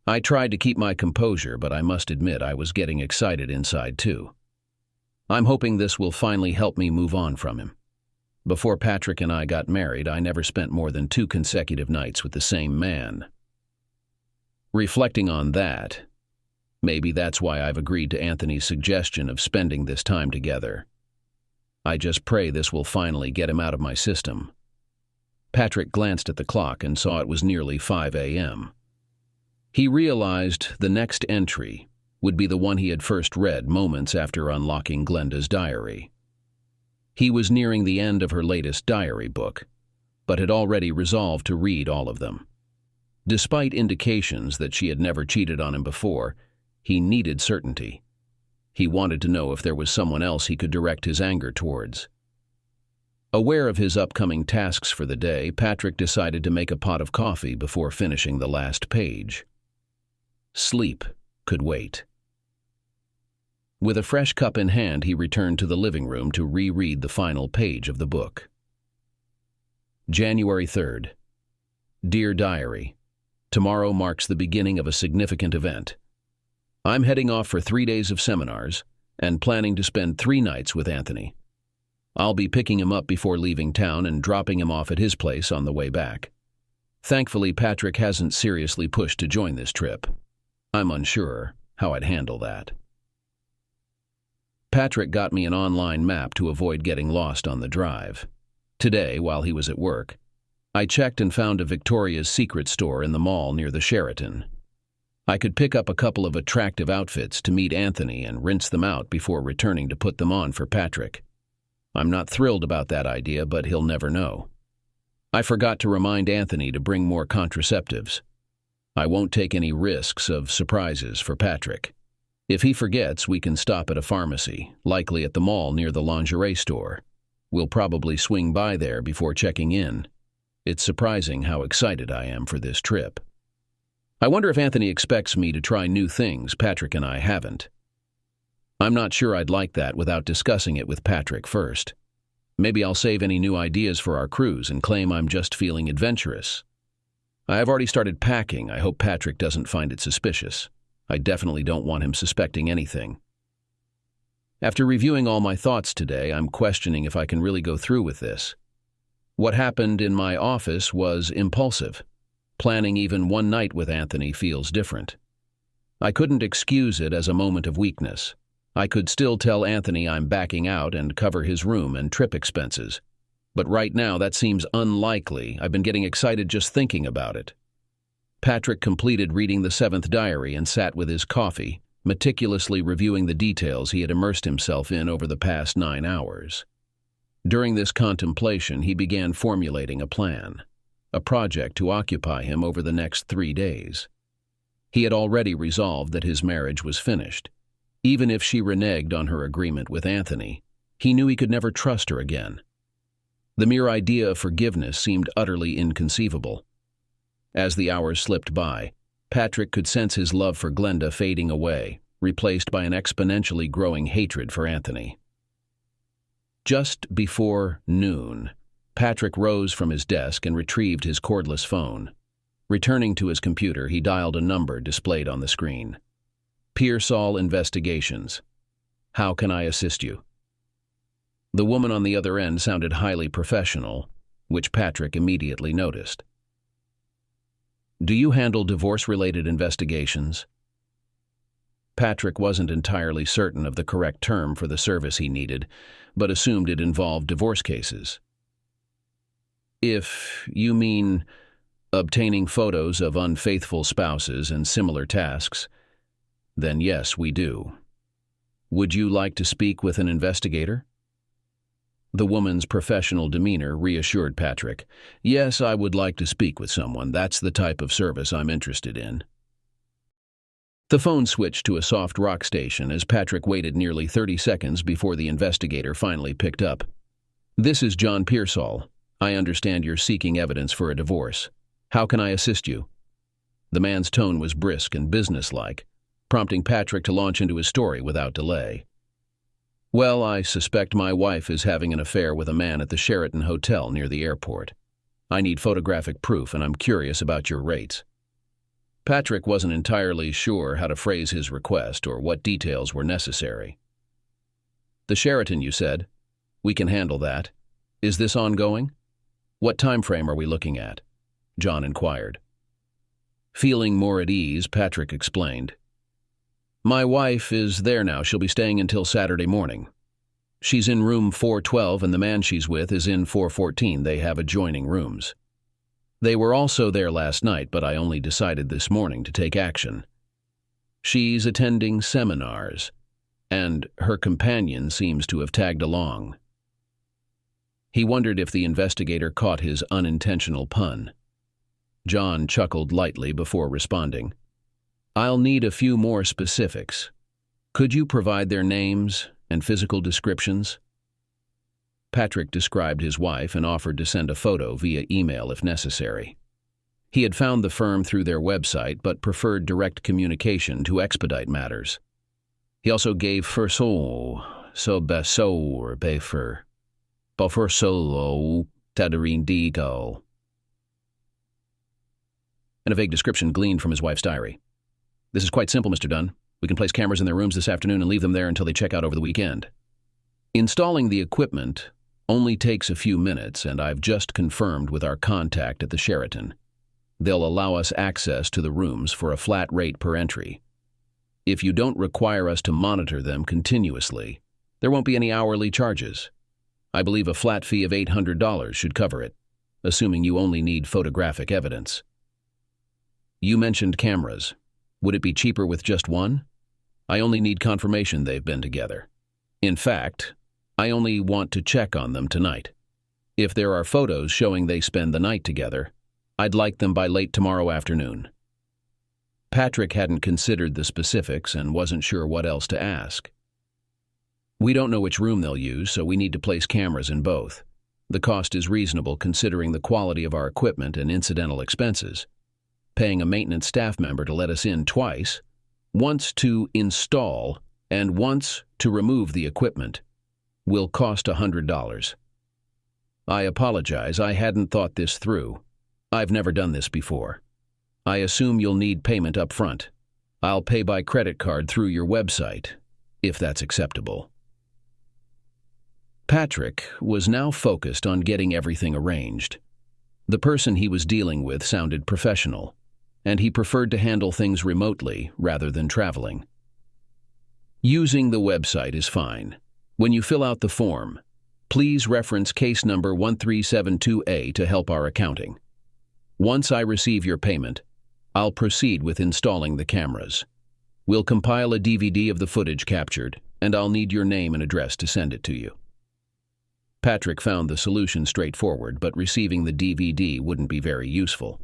I tried to keep my composure, but I must admit I was getting excited inside too. I'm hoping this will finally help me move on from him. Before Patrick and I got married, I never spent more than 2 consecutive nights with the same man. Reflecting on that, maybe that's why I've agreed to Anthony's suggestion of spending this time together. I just pray this will finally get him out of my system. Patrick glanced at the clock and saw it was nearly 5 a.m. He realized the next entry would be the one he had first read moments after unlocking Glenda's diary. He was nearing the end of her latest diary book, but had already resolved to read all of them. Despite indications that she had never cheated on him before, he needed certainty. He wanted to know if there was someone else he could direct his anger towards. Aware of his upcoming tasks for the day, Patrick decided to make a pot of coffee before finishing the last page. Sleep could wait. With a fresh cup in hand, he returned to the living room to reread the final page of the book. January 3rd. Dear Diary, tomorrow marks the beginning of a significant event. I'm heading off for 3 days of seminars and planning to spend 3 nights with Anthony. I'll be picking him up before leaving town and dropping him off at his place on the way back. Thankfully, Patrick hasn't seriously pushed to join this trip. I'm unsure how I'd handle that. Patrick got me an online map to avoid getting lost on the drive. Today, while he was at work, I checked and found a Victoria's Secret store in the mall near the Sheraton. I could pick up a couple of attractive outfits to meet Anthony and rinse them out before returning to put them on for Patrick. I'm not thrilled about that idea, but he'll never know. I forgot to remind Anthony to bring more contraceptives. I won't take any risks of surprises for Patrick. If he forgets, we can stop at a pharmacy, likely at the mall near the lingerie store. We'll probably swing by there before checking in. It's surprising how excited I am for this trip. I wonder if Anthony expects me to try new things Patrick and I haven't. I'm not sure I'd like that without discussing it with Patrick first. Maybe I'll save any new ideas for our cruise and claim I'm just feeling adventurous. I have already started packing. I hope Patrick doesn't find it suspicious. I definitely don't want him suspecting anything. After reviewing all my thoughts today, I'm questioning if I can really go through with this. What happened in my office was impulsive. Planning even one night with Anthony feels different. I couldn't excuse it as a moment of weakness. I could still tell Anthony I'm backing out and cover his room and trip expenses. But right now that seems unlikely. I've been getting excited just thinking about it. Patrick completed reading the 7th diary and sat with his coffee, meticulously reviewing the details he had immersed himself in over the past 9 hours. During this contemplation, he began formulating a plan, a project to occupy him over the next 3 days. He had already resolved that his marriage was finished. Even if she reneged on her agreement with Anthony, he knew he could never trust her again. The mere idea of forgiveness seemed utterly inconceivable. As the hours slipped by, Patrick could sense his love for Glenda fading away, replaced by an exponentially growing hatred for Anthony. Just before noon, Patrick rose from his desk and retrieved his cordless phone. Returning to his computer, he dialed a number displayed on the screen. Pearsall Investigations. How can I assist you? The woman on the other end sounded highly professional, which Patrick immediately noticed. Do you handle divorce-related investigations? Patrick wasn't entirely certain of the correct term for the service he needed, but assumed it involved divorce cases. If you mean obtaining photos of unfaithful spouses and similar tasks, then yes, we do. Would you like to speak with an investigator? The woman's professional demeanor reassured Patrick. Yes, I would like to speak with someone. That's the type of service I'm interested in. The phone switched to a soft rock station as Patrick waited nearly 30 seconds before the investigator finally picked up. This is John Pearsall. I understand you're seeking evidence for a divorce. How can I assist you? The man's tone was brisk and businesslike, prompting Patrick to launch into his story without delay. Well, I suspect my wife is having an affair with a man at the Sheraton Hotel near the airport. I need photographic proof, and I'm curious about your rates. Patrick wasn't entirely sure how to phrase his request or what details were necessary. The Sheraton, you said? We can handle that. Is this ongoing? What time frame are we looking at? John inquired. Feeling more at ease, Patrick explained. My wife is there now. She'll be staying until Saturday morning. She's in room 412 and the man she's with is in 414. They have adjoining rooms. They were also there last night, but I only decided this morning to take action. She's attending seminars, and her companion seems to have tagged along. He wondered if the investigator caught his unintentional pun. John chuckled lightly before responding. I'll need a few more specifics. Could you provide their names and physical descriptions? Patrick described his wife and offered to send a photo via email if necessary. He had found the firm through their website but preferred direct communication to expedite matters. He also gave solo taderindigo, and a vague description gleaned from his wife's diary. This is quite simple, Mr. Dunn. We can place cameras in their rooms this afternoon and leave them there until they check out over the weekend. Installing the equipment only takes a few minutes, and I've just confirmed with our contact at the Sheraton. They'll allow us access to the rooms for a flat rate per entry. If you don't require us to monitor them continuously, there won't be any hourly charges. I believe a flat fee of $800 should cover it, assuming you only need photographic evidence. You mentioned cameras. Would it be cheaper with just one? I only need confirmation they've been together. In fact, I only want to check on them tonight. If there are photos showing they spend the night together, I'd like them by late tomorrow afternoon. Patrick hadn't considered the specifics and wasn't sure what else to ask. We don't know which room they'll use, so we need to place cameras in both. The cost is reasonable considering the quality of our equipment and incidental expenses. Paying a maintenance staff member to let us in twice, once to install and once to remove the equipment, will cost $100. I apologize, I hadn't thought this through. I've never done this before. I assume you'll need payment up front. I'll pay by credit card through your website, if that's acceptable. Patrick was now focused on getting everything arranged. The person he was dealing with sounded professional, and he preferred to handle things remotely rather than traveling. Using the website is fine. When you fill out the form, please reference case number 1372A to help our accounting. Once I receive your payment, I'll proceed with installing the cameras. We'll compile a DVD of the footage captured, and I'll need your name and address to send it to you. Patrick found the solution straightforward, but receiving the DVD wouldn't be very useful.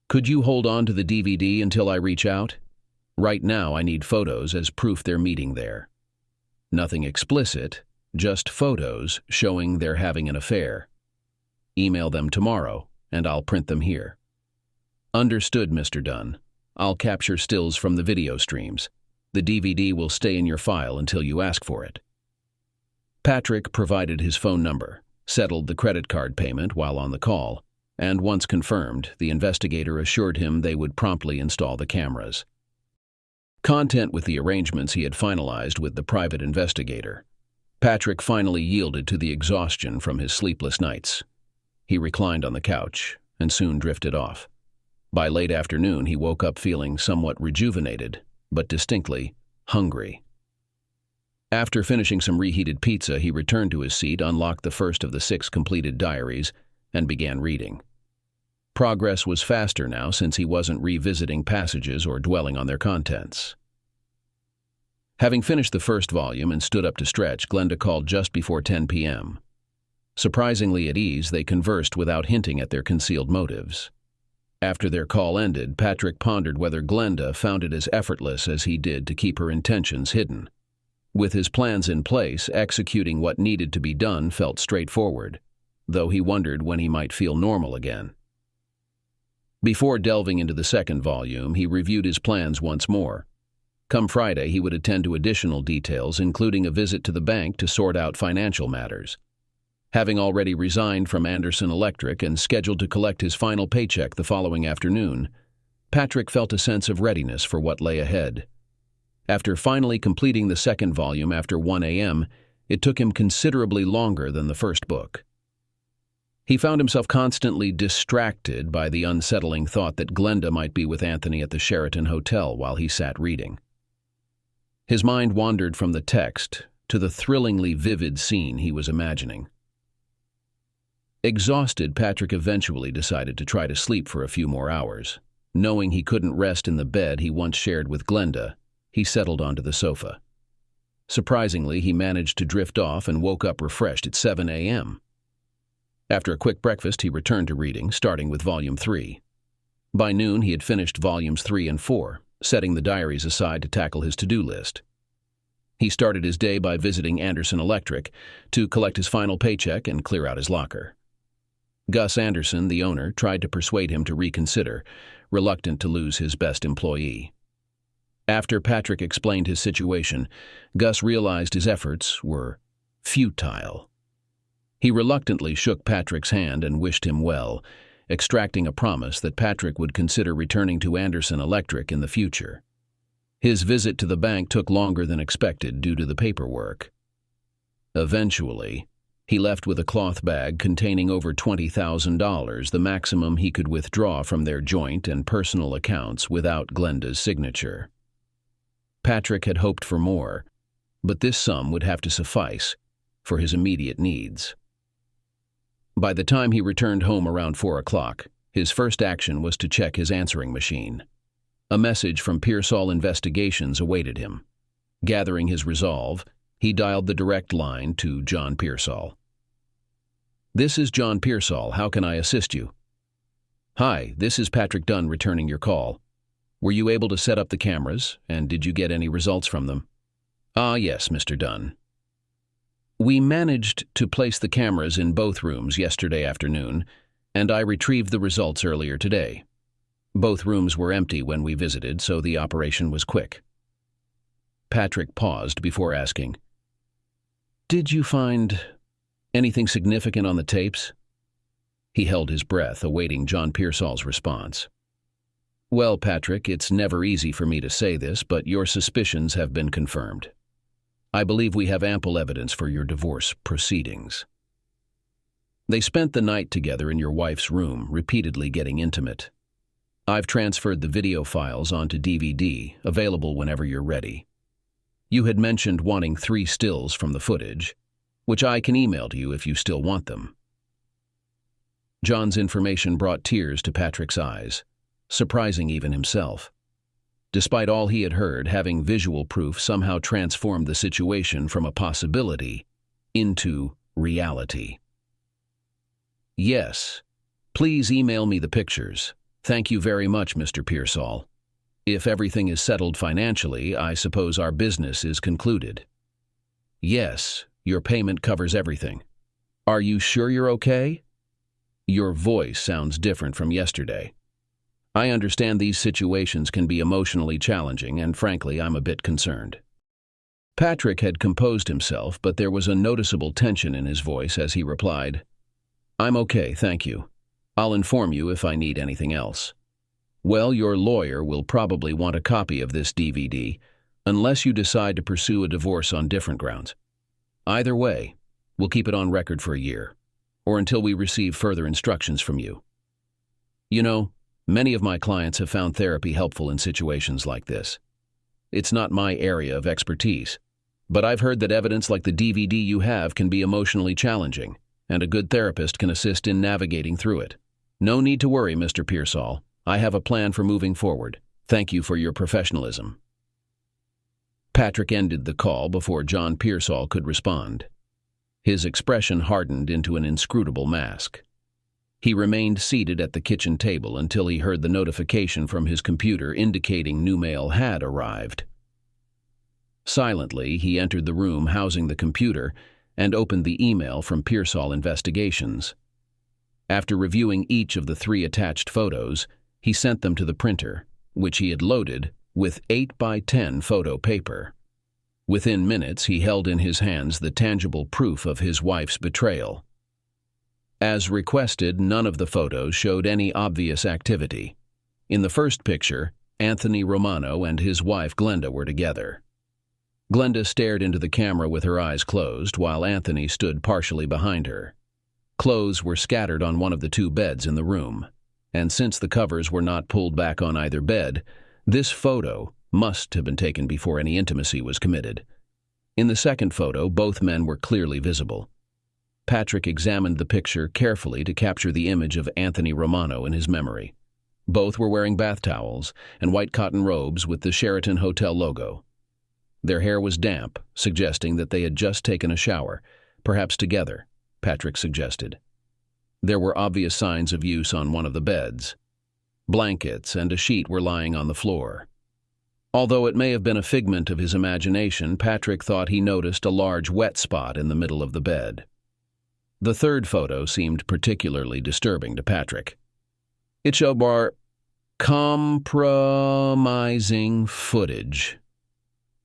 Could you hold on to the DVD until I reach out? Right now I need photos as proof they're meeting there. Nothing explicit, just photos showing they're having an affair. Email them tomorrow, and I'll print them here. Understood, Mr. Dunn. I'll capture stills from the video streams. The DVD will stay in your file until you ask for it. Patrick provided his phone number, settled the credit card payment while on the call, and once confirmed, the investigator assured him they would promptly install the cameras. Content with the arrangements he had finalized with the private investigator, Patrick finally yielded to the exhaustion from his sleepless nights. He reclined on the couch and soon drifted off. By late afternoon, he woke up feeling somewhat rejuvenated, but distinctly hungry. After finishing some reheated pizza, he returned to his seat, unlocked the first of the 6 completed diaries, and began reading. Progress was faster now since he wasn't revisiting passages or dwelling on their contents. Having finished the first volume and stood up to stretch, Glenda called just before 10 p.m. Surprisingly at ease, they conversed without hinting at their concealed motives. After their call ended, Patrick pondered whether Glenda found it as effortless as he did to keep her intentions hidden. With his plans in place, executing what needed to be done felt straightforward, though he wondered when he might feel normal again. Before delving into the second volume, he reviewed his plans once more. Come Friday, he would attend to additional details, including a visit to the bank to sort out financial matters. Having already resigned from Anderson Electric and scheduled to collect his final paycheck the following afternoon, Patrick felt a sense of readiness for what lay ahead. After finally completing the second volume after 1 a.m., it took him considerably longer than the first book. He found himself constantly distracted by the unsettling thought that Glenda might be with Anthony at the Sheraton Hotel while he sat reading. His mind wandered from the text to the thrillingly vivid scene he was imagining. Exhausted, Patrick eventually decided to try to sleep for a few more hours. Knowing he couldn't rest in the bed he once shared with Glenda, he settled onto the sofa. Surprisingly, he managed to drift off and woke up refreshed at 7 a.m. After a quick breakfast, he returned to reading, starting with Volume 3. By noon, he had finished Volumes 3 and 4, setting the diaries aside to tackle his to-do list. He started his day by visiting Anderson Electric to collect his final paycheck and clear out his locker. Gus Anderson, the owner, tried to persuade him to reconsider, reluctant to lose his best employee. After Patrick explained his situation, Gus realized his efforts were futile. He reluctantly shook Patrick's hand and wished him well, extracting a promise that Patrick would consider returning to Anderson Electric in the future. His visit to the bank took longer than expected due to the paperwork. Eventually, he left with a cloth bag containing over $20,000, the maximum he could withdraw from their joint and personal accounts without Glenda's signature. Patrick had hoped for more, but this sum would have to suffice for his immediate needs. By the time he returned home around 4 o'clock, his first action was to check his answering machine. A message from Pearsall Investigations awaited him. Gathering his resolve, he dialed the direct line to John Pearsall. "This is John Pearsall. How can I assist you?" "Hi, this is Patrick Dunn returning your call. Were you able to set up the cameras, and did you get any results from them?" "Ah, yes, Mr. Dunn. We managed to place the cameras in both rooms yesterday afternoon, and I retrieved the results earlier today. Both rooms were empty when we visited, so the operation was quick." Patrick paused before asking, "Did you find anything significant on the tapes?" He held his breath, awaiting John Pearsall's response. "Well, Patrick, it's never easy for me to say this, but your suspicions have been confirmed. I believe we have ample evidence for your divorce proceedings. They spent the night together in your wife's room, repeatedly getting intimate. I've transferred the video files onto DVD, available whenever you're ready. You had mentioned wanting 3 stills from the footage, which I can email to you if you still want them." John's information brought tears to Patrick's eyes, surprising even himself. Despite all he had heard, having visual proof somehow transformed the situation from a possibility into reality. "Yes. Please email me the pictures. Thank you very much, Mr. Pearsall. If everything is settled financially, I suppose our business is concluded." "Yes, your payment covers everything. Are you sure you're okay?" Your voice sounds different from yesterday. I understand these situations can be emotionally challenging, and frankly, I'm a bit concerned. Patrick had composed himself, but there was a noticeable tension in his voice as he replied, "I'm okay, thank you. I'll inform you if I need anything else. Well, your lawyer will probably want a copy of this DVD, unless you decide to pursue a divorce on different grounds. Either way, we'll keep it on record for a year, or until we receive further instructions from you. You know, many of my clients have found therapy helpful in situations like this. It's not my area of expertise, but I've heard that evidence like the DVD you have can be emotionally challenging, and a good therapist can assist in navigating through it. No need to worry, Mr. Pearsall. I have a plan for moving forward. Thank you for your professionalism." Patrick ended the call before John Pearsall could respond. His expression hardened into an inscrutable mask. He remained seated at the kitchen table until he heard the notification from his computer indicating new mail had arrived. Silently, he entered the room housing the computer and opened the email from Pearsall Investigations. After reviewing each of the 3 attached photos, he sent them to the printer, which he had loaded with 8x10 photo paper. Within minutes, he held in his hands the tangible proof of his wife's betrayal. As requested, none of the photos showed any obvious activity. In the first picture, Anthony Romano and his wife Glenda were together. Glenda stared into the camera with her eyes closed, while Anthony stood partially behind her. Clothes were scattered on one of the two beds in the room, and since the covers were not pulled back on either bed, this photo must have been taken before any intimacy was committed. In the second photo, both men were clearly visible. Patrick examined the picture carefully to capture the image of Anthony Romano in his memory. Both were wearing bath towels and white cotton robes with the Sheraton Hotel logo. Their hair was damp, suggesting that they had just taken a shower, perhaps together, Patrick suggested. There were obvious signs of use on one of the beds. Blankets and a sheet were lying on the floor. Although it may have been a figment of his imagination, Patrick thought he noticed a large wet spot in the middle of the bed. The third photo seemed particularly disturbing to Patrick. It showed compromising footage.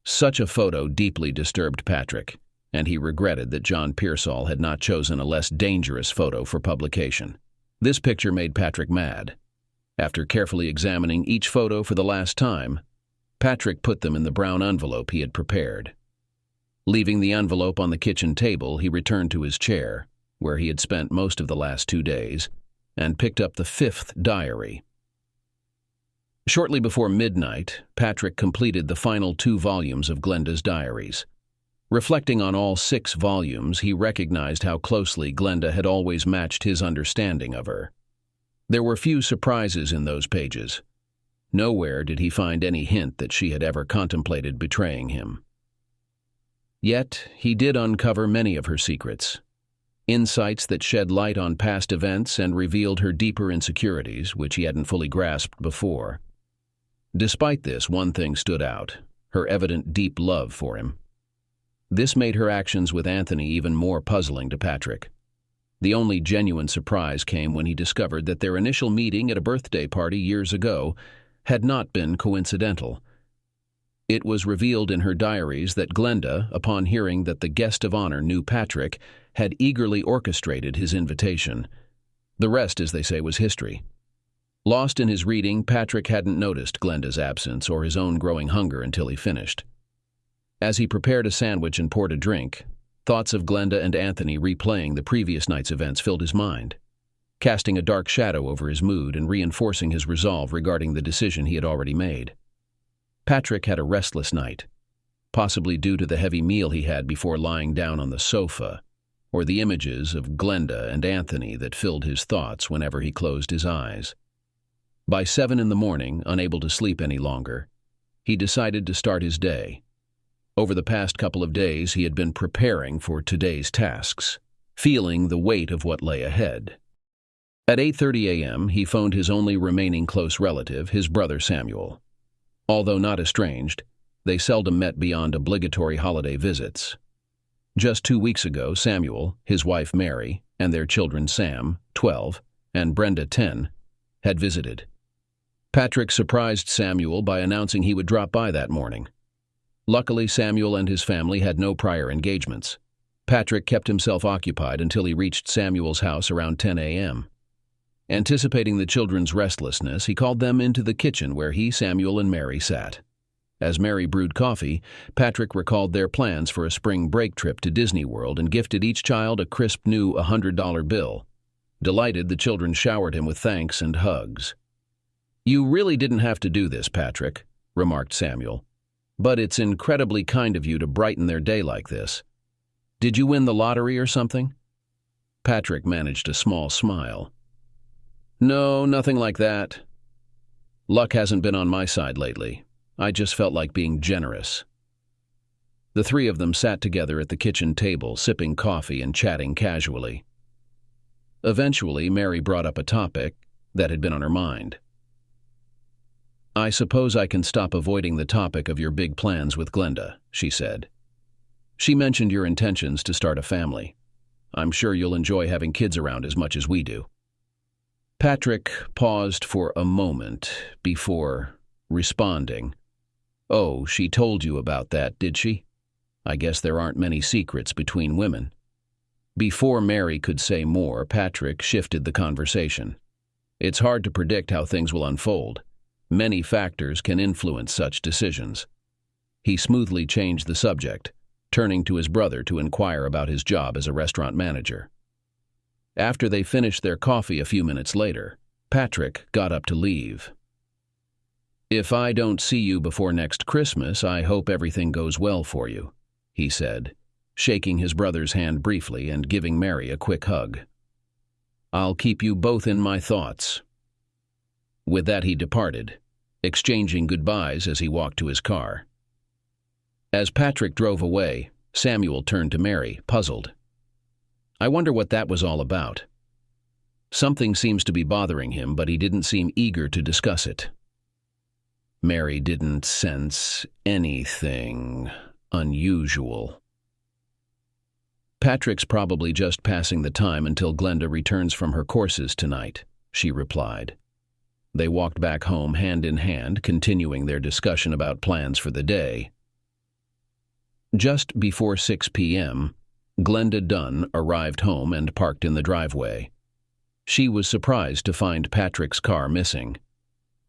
Such a photo deeply disturbed Patrick, and he regretted that John Pearsall had not chosen a less dangerous photo for publication. This picture made Patrick mad. After carefully examining each photo for the last time, Patrick put them in the brown envelope he had prepared. Leaving the envelope on the kitchen table, he returned to his chair, where he had spent most of the last 2 days, and picked up the 5th diary. Shortly before midnight, Patrick completed the final 2 volumes of Glenda's diaries. Reflecting on all 6 volumes, he recognized how closely Glenda had always matched his understanding of her. There were few surprises in those pages. Nowhere did he find any hint that she had ever contemplated betraying him. Yet, he did uncover many of her secrets. Insights that shed light on past events and revealed her deeper insecurities, which he hadn't fully grasped before. Despite this, one thing stood out: her evident deep love for him. This made her actions with Anthony even more puzzling to Patrick. The only genuine surprise came when he discovered that their initial meeting at a birthday party years ago had not been coincidental. It was revealed in her diaries that Glenda, upon hearing that the guest of honor knew Patrick, had eagerly orchestrated his invitation. The rest, as they say, was history. Lost in his reading, Patrick hadn't noticed Glenda's absence or his own growing hunger until he finished. As he prepared a sandwich and poured a drink, thoughts of Glenda and Anthony replaying the previous night's events filled his mind, casting a dark shadow over his mood and reinforcing his resolve regarding the decision he had already made. Patrick had a restless night, possibly due to the heavy meal he had before lying down on the sofa, or the images of Glenda and Anthony that filled his thoughts whenever he closed his eyes. By 7 in the morning, unable to sleep any longer, he decided to start his day. Over the past couple of days, he had been preparing for today's tasks, feeling the weight of what lay ahead. At 8:30 a.m., he phoned his only remaining close relative, his brother Samuel. Although not estranged, they seldom met beyond obligatory holiday visits. Just 2 weeks ago, Samuel, his wife Mary, and their children Sam, 12, and Brenda, 10, had visited. Patrick surprised Samuel by announcing he would drop by that morning. Luckily, Samuel and his family had no prior engagements. Patrick kept himself occupied until he reached Samuel's house around 10 a.m. Anticipating the children's restlessness, he called them into the kitchen where he, Samuel, and Mary sat. As Mary brewed coffee, Patrick recalled their plans for a spring break trip to Disney World and gifted each child a crisp new $100 bill. Delighted, the children showered him with thanks and hugs. "You really didn't have to do this, Patrick," remarked Samuel. "But it's incredibly kind of you to brighten their day like this. Did you win the lottery or something?" Patrick managed a small smile. "No, nothing like that. Luck hasn't been on my side lately. I just felt like being generous." The 3 of them sat together at the kitchen table, sipping coffee and chatting casually. Eventually, Mary brought up a topic that had been on her mind. "I suppose I can stop avoiding the topic of your big plans with Glenda," she said. "She mentioned your intentions to start a family. I'm sure you'll enjoy having kids around as much as we do." Patrick paused for a moment before responding. "Oh, she told you about that, did she? I guess there aren't many secrets between women." Before Mary could say more, Patrick shifted the conversation. It's hard to predict how things will unfold. Many factors can influence such decisions. He smoothly changed the subject, turning to his brother to inquire about his job as a restaurant manager. After they finished their coffee a few minutes later, Patrick got up to leave. "If I don't see you before next Christmas, I hope everything goes well for you," he said, shaking his brother's hand briefly and giving Mary a quick hug. "I'll keep you both in my thoughts." With that he departed, exchanging goodbyes as he walked to his car. As Patrick drove away, Samuel turned to Mary, puzzled. "I wonder what that was all about. Something seems to be bothering him, but he didn't seem eager to discuss it." Mary didn't sense anything unusual. "Patrick's probably just passing the time until Glenda returns from her courses tonight," she replied. They walked back home hand in hand, continuing their discussion about plans for the day. Just before 6 p.m., Glenda Dunn arrived home and parked in the driveway. She was surprised to find Patrick's car missing.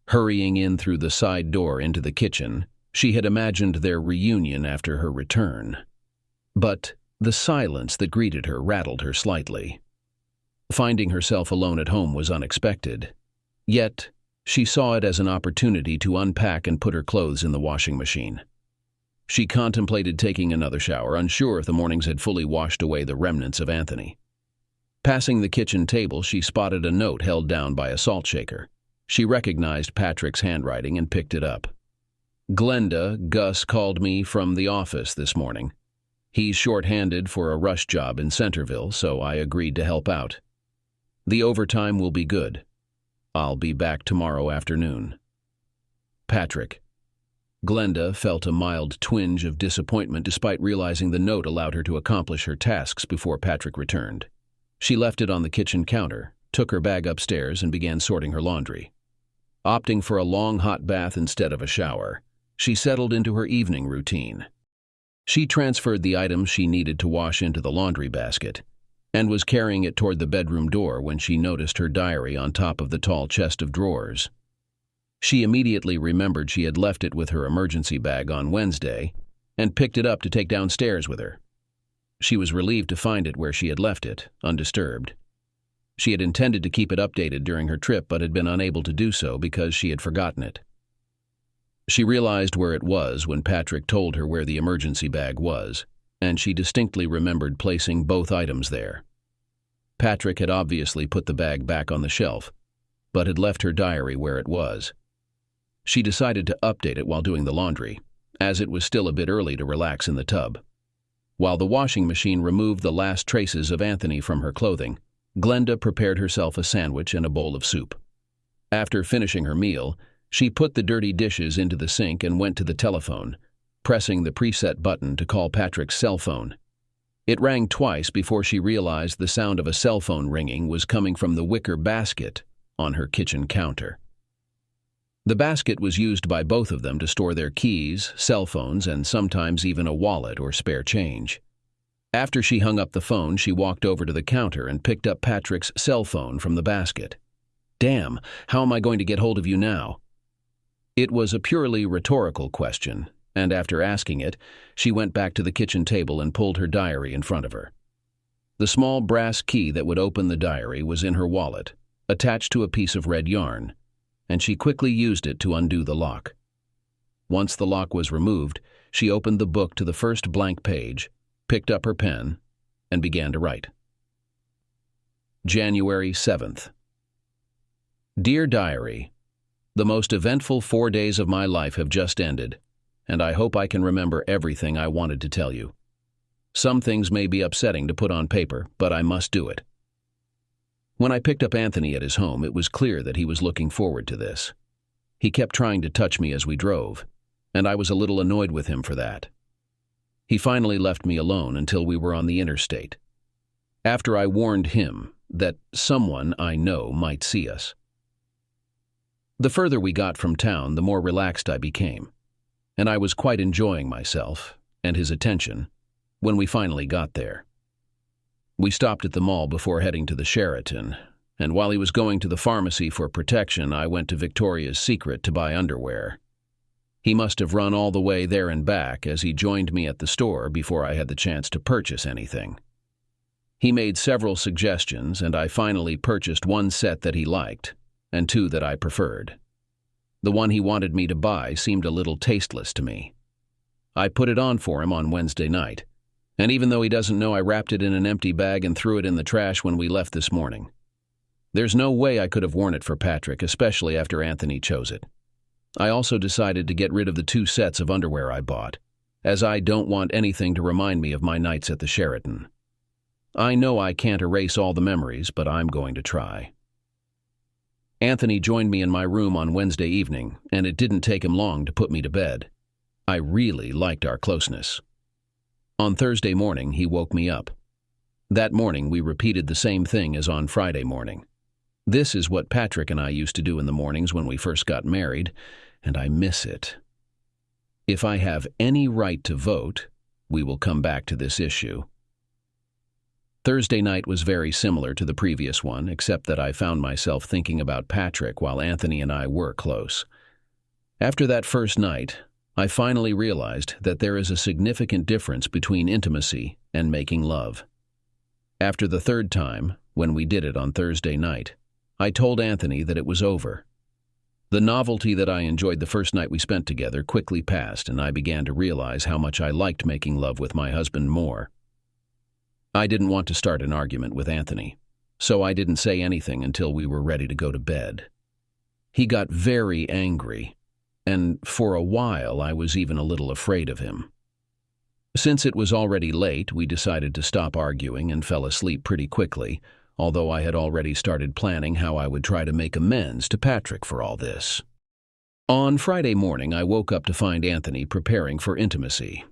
Hurrying in through the side door into the kitchen, she had imagined their reunion after her return. But the silence that greeted her rattled her slightly. Finding herself alone at home was unexpected. Yet, she saw it as an opportunity to unpack and put her clothes in the washing machine. She contemplated taking another shower, unsure if the mornings had fully washed away the remnants of Anthony. Passing the kitchen table, she spotted a note held down by a salt shaker. She recognized Patrick's handwriting and picked it up. "Glenda, Gus called me from the office this morning. He's short-handed for a rush job in Centerville, so I agreed to help out. The overtime will be good. I'll be back tomorrow afternoon. Patrick." Glenda felt a mild twinge of disappointment despite realizing the note allowed her to accomplish her tasks before Patrick returned. She left it on the kitchen counter, took her bag upstairs, and began sorting her laundry. Opting for a long hot bath instead of a shower, she settled into her evening routine. She transferred the items she needed to wash into the laundry basket and was carrying it toward the bedroom door when she noticed her diary on top of the tall chest of drawers. She immediately remembered she had left it with her emergency bag on Wednesday and picked it up to take downstairs with her. She was relieved to find it where she had left it, undisturbed. She had intended to keep it updated during her trip but had been unable to do so because she had forgotten it. She realized where it was when Patrick told her where the emergency bag was, and she distinctly remembered placing both items there. Patrick had obviously put the bag back on the shelf, but had left her diary where it was. She decided to update it while doing the laundry, as it was still a bit early to relax in the tub. While the washing machine removed the last traces of Anthony from her clothing, Glenda prepared herself a sandwich and a bowl of soup. After finishing her meal, she put the dirty dishes into the sink and went to the telephone, pressing the preset button to call Patrick's cell phone. It rang twice before she realized the sound of a cell phone ringing was coming from the wicker basket on her kitchen counter. The basket was used by both of them to store their keys, cell phones, and sometimes even a wallet or spare change. After she hung up the phone, she walked over to the counter and picked up Patrick's cell phone from the basket. "Damn, how am I going to get hold of you now?" It was a purely rhetorical question, and after asking it, she went back to the kitchen table and pulled her diary in front of her. The small brass key that would open the diary was in her wallet, attached to a piece of red yarn, and she quickly used it to undo the lock. Once the lock was removed, she opened the book to the first blank page, picked up her pen, and began to write. January 7th. Dear Diary, the most eventful 4 days of my life have just ended, and I hope I can remember everything I wanted to tell you. Some things may be upsetting to put on paper, but I must do it. When I picked up Anthony at his home, it was clear that he was looking forward to this. He kept trying to touch me as we drove, and I was a little annoyed with him for that. He finally left me alone until we were on the interstate, after I warned him that someone I know might see us. The further we got from town, the more relaxed I became, and I was quite enjoying myself and his attention when we finally got there. We stopped at the mall before heading to the Sheraton, and while he was going to the pharmacy for protection, I went to Victoria's Secret to buy underwear. He must have run all the way there and back as he joined me at the store before I had the chance to purchase anything. He made several suggestions, and I finally purchased one set that he liked, and two that I preferred. The one he wanted me to buy seemed a little tasteless to me. I put it on for him on Wednesday night, and even though he doesn't know, I wrapped it in an empty bag and threw it in the trash when we left this morning. There's no way I could have worn it for Patrick, especially after Anthony chose it. I also decided to get rid of the 2 sets of underwear I bought, as I don't want anything to remind me of my nights at the Sheraton. I know I can't erase all the memories, but I'm going to try. Anthony joined me in my room on Wednesday evening, and it didn't take him long to put me to bed. I really liked our closeness. On Thursday morning, he woke me up. That morning, we repeated the same thing as on Friday morning. This is what Patrick and I used to do in the mornings when we first got married, and I miss it. If I have any right to vote, we will come back to this issue. Thursday night was very similar to the previous one, except that I found myself thinking about Patrick while Anthony and I were close. After that first night, I finally realized that there is a significant difference between intimacy and making love. After the third time, when we did it on Thursday night, I told Anthony that it was over. The novelty that I enjoyed the first night we spent together quickly passed, and I began to realize how much I liked making love with my husband more. I didn't want to start an argument with Anthony, so I didn't say anything until we were ready to go to bed. He got very angry, and for a while I was even a little afraid of him. Since it was already late, we decided to stop arguing and fell asleep pretty quickly, although I had already started planning how I would try to make amends to Patrick for all this. On Friday morning, I woke up to find Anthony preparing for intimacy.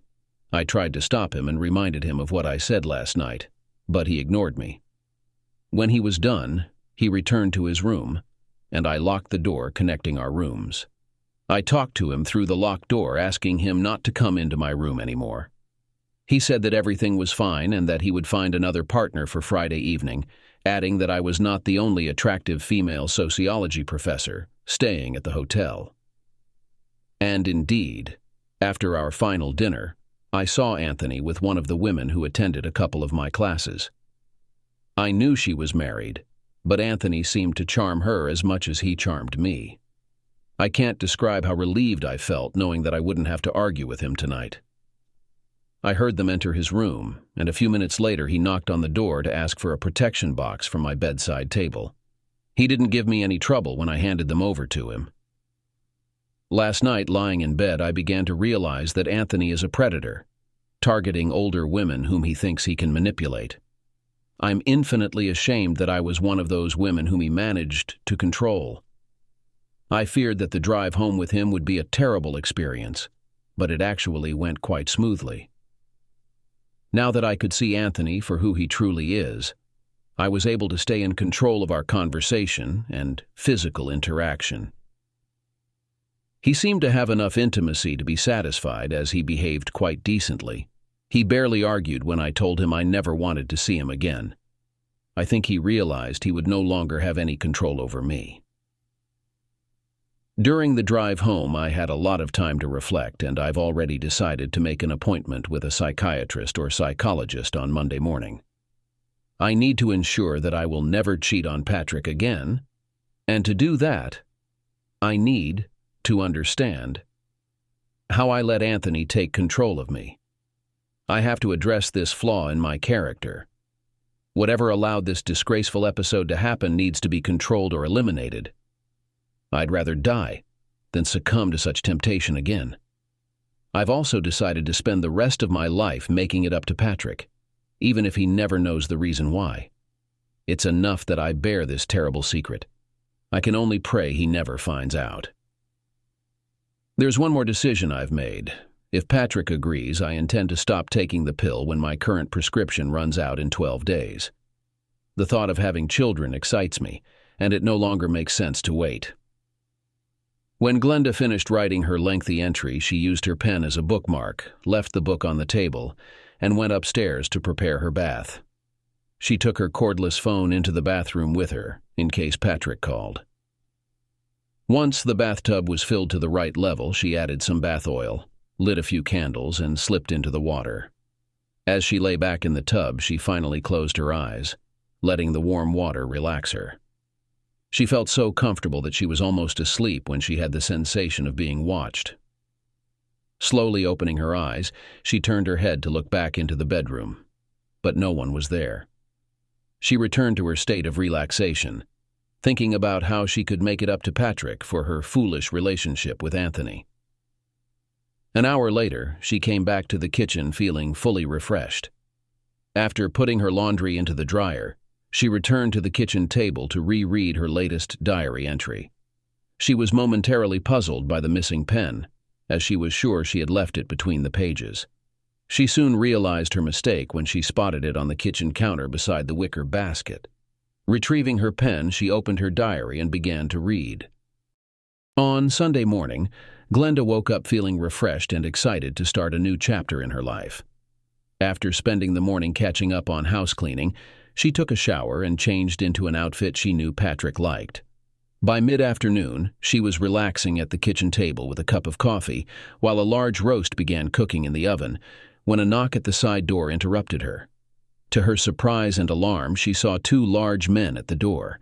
I tried to stop him and reminded him of what I said last night, but he ignored me. When he was done, he returned to his room, and I locked the door connecting our rooms. I talked to him through the locked door, asking him not to come into my room anymore. He said that everything was fine and that he would find another partner for Friday evening, adding that I was not the only attractive female sociology professor staying at the hotel. And indeed, after our final dinner, I saw Anthony with one of the women who attended a couple of my classes. I knew she was married, but Anthony seemed to charm her as much as he charmed me. I can't describe how relieved I felt knowing that I wouldn't have to argue with him tonight. I heard them enter his room, and a few minutes later he knocked on the door to ask for a protection box from my bedside table. He didn't give me any trouble when I handed them over to him. Last night, lying in bed, I began to realize that Anthony is a predator, targeting older women whom he thinks he can manipulate. I'm infinitely ashamed that I was one of those women whom he managed to control. I feared that the drive home with him would be a terrible experience, but it actually went quite smoothly. Now that I could see Anthony for who he truly is, I was able to stay in control of our conversation and physical interaction. He seemed to have enough intimacy to be satisfied, as he behaved quite decently. He barely argued when I told him I never wanted to see him again. I think he realized he would no longer have any control over me. During the drive home, I had a lot of time to reflect, and I've already decided to make an appointment with a psychiatrist or psychologist on Monday morning. I need to ensure that I will never cheat on Patrick again, and to do that, I need to understand how I let Anthony take control of me. I have to address this flaw in my character. Whatever allowed this disgraceful episode to happen needs to be controlled or eliminated. I'd rather die than succumb to such temptation again. I've also decided to spend the rest of my life making it up to Patrick, even if he never knows the reason why. It's enough that I bear this terrible secret. I can only pray he never finds out. There's one more decision I've made. If Patrick agrees, I intend to stop taking the pill when my current prescription runs out in 12 days. The thought of having children excites me, and it no longer makes sense to wait. When Glenda finished writing her lengthy entry, she used her pen as a bookmark, left the book on the table, and went upstairs to prepare her bath. She took her cordless phone into the bathroom with her, in case Patrick called. Once the bathtub was filled to the right level, she added some bath oil, lit a few candles, and slipped into the water. As she lay back in the tub, she finally closed her eyes, letting the warm water relax her. She felt so comfortable that she was almost asleep when she had the sensation of being watched. Slowly opening her eyes, she turned her head to look back into the bedroom, but no one was there. She returned to her state of relaxation, thinking about how she could make it up to Patrick for her foolish relationship with Anthony. An hour later, she came back to the kitchen feeling fully refreshed. After putting her laundry into the dryer, she returned to the kitchen table to reread her latest diary entry. She was momentarily puzzled by the missing pen, as she was sure she had left it between the pages. She soon realized her mistake when she spotted it on the kitchen counter beside the wicker basket. Retrieving her pen, she opened her diary and began to read. On Sunday morning, Glenda woke up feeling refreshed and excited to start a new chapter in her life. After spending the morning catching up on house cleaning, she took a shower and changed into an outfit she knew Patrick liked. By mid-afternoon, she was relaxing at the kitchen table with a cup of coffee while a large roast began cooking in the oven when a knock at the side door interrupted her. To her surprise and alarm, she saw two large men at the door.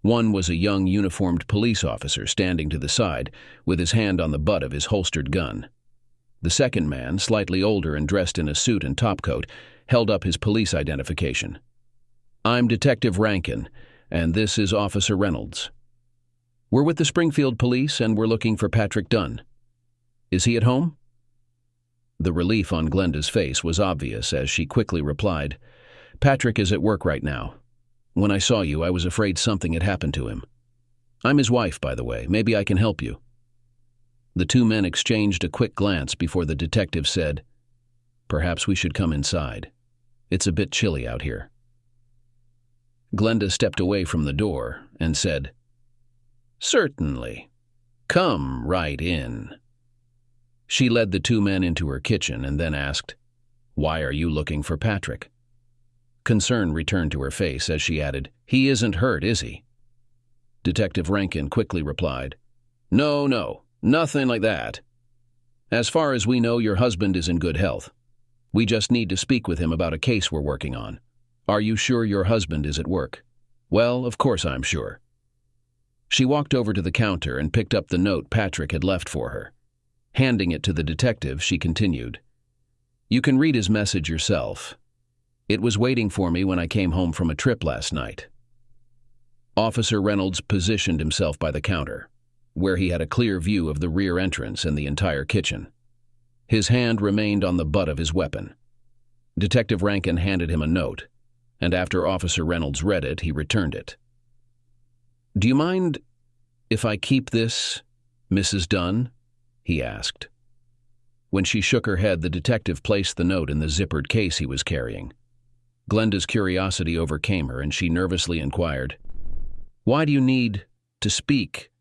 One was a young uniformed police officer standing to the side with his hand on the butt of his holstered gun. The second man, slightly older and dressed in a suit and topcoat, held up his police identification. "I'm Detective Rankin, and this is Officer Reynolds. We're with the Springfield Police and we're looking for Patrick Dunn. Is he at home?" The relief on Glenda's face was obvious as she quickly replied, "Patrick is at work right now. When I saw you, I was afraid something had happened to him. I'm his wife, by the way. Maybe I can help you." The two men exchanged a quick glance before the detective said, "Perhaps we should come inside. It's a bit chilly out here." Glenda stepped away from the door and said, "Certainly. Come right in." She led the two men into her kitchen and then asked, "Why are you looking for Patrick?" Concern returned to her face as she added, "He isn't hurt, is he?" Detective Rankin quickly replied, No, nothing like that. As far as we know, your husband is in good health. We just need to speak with him about a case we're working on. Are you sure your husband is at work?" "Well, of course I'm sure." She walked over to the counter and picked up the note Patrick had left for her. Handing it to the detective, she continued, "You can read his message yourself. It was waiting for me when I came home from a trip last night." Officer Reynolds positioned himself by the counter, where he had a clear view of the rear entrance and the entire kitchen. His hand remained on the butt of his weapon. Detective Rankin handed him a note, and after Officer Reynolds read it, he returned it. "Do you mind if I keep this, Mrs. Dunn?" he asked. When she shook her head, the detective placed the note in the zippered case he was carrying. Glenda's curiosity overcame her, and she nervously inquired, "Why do you need to speak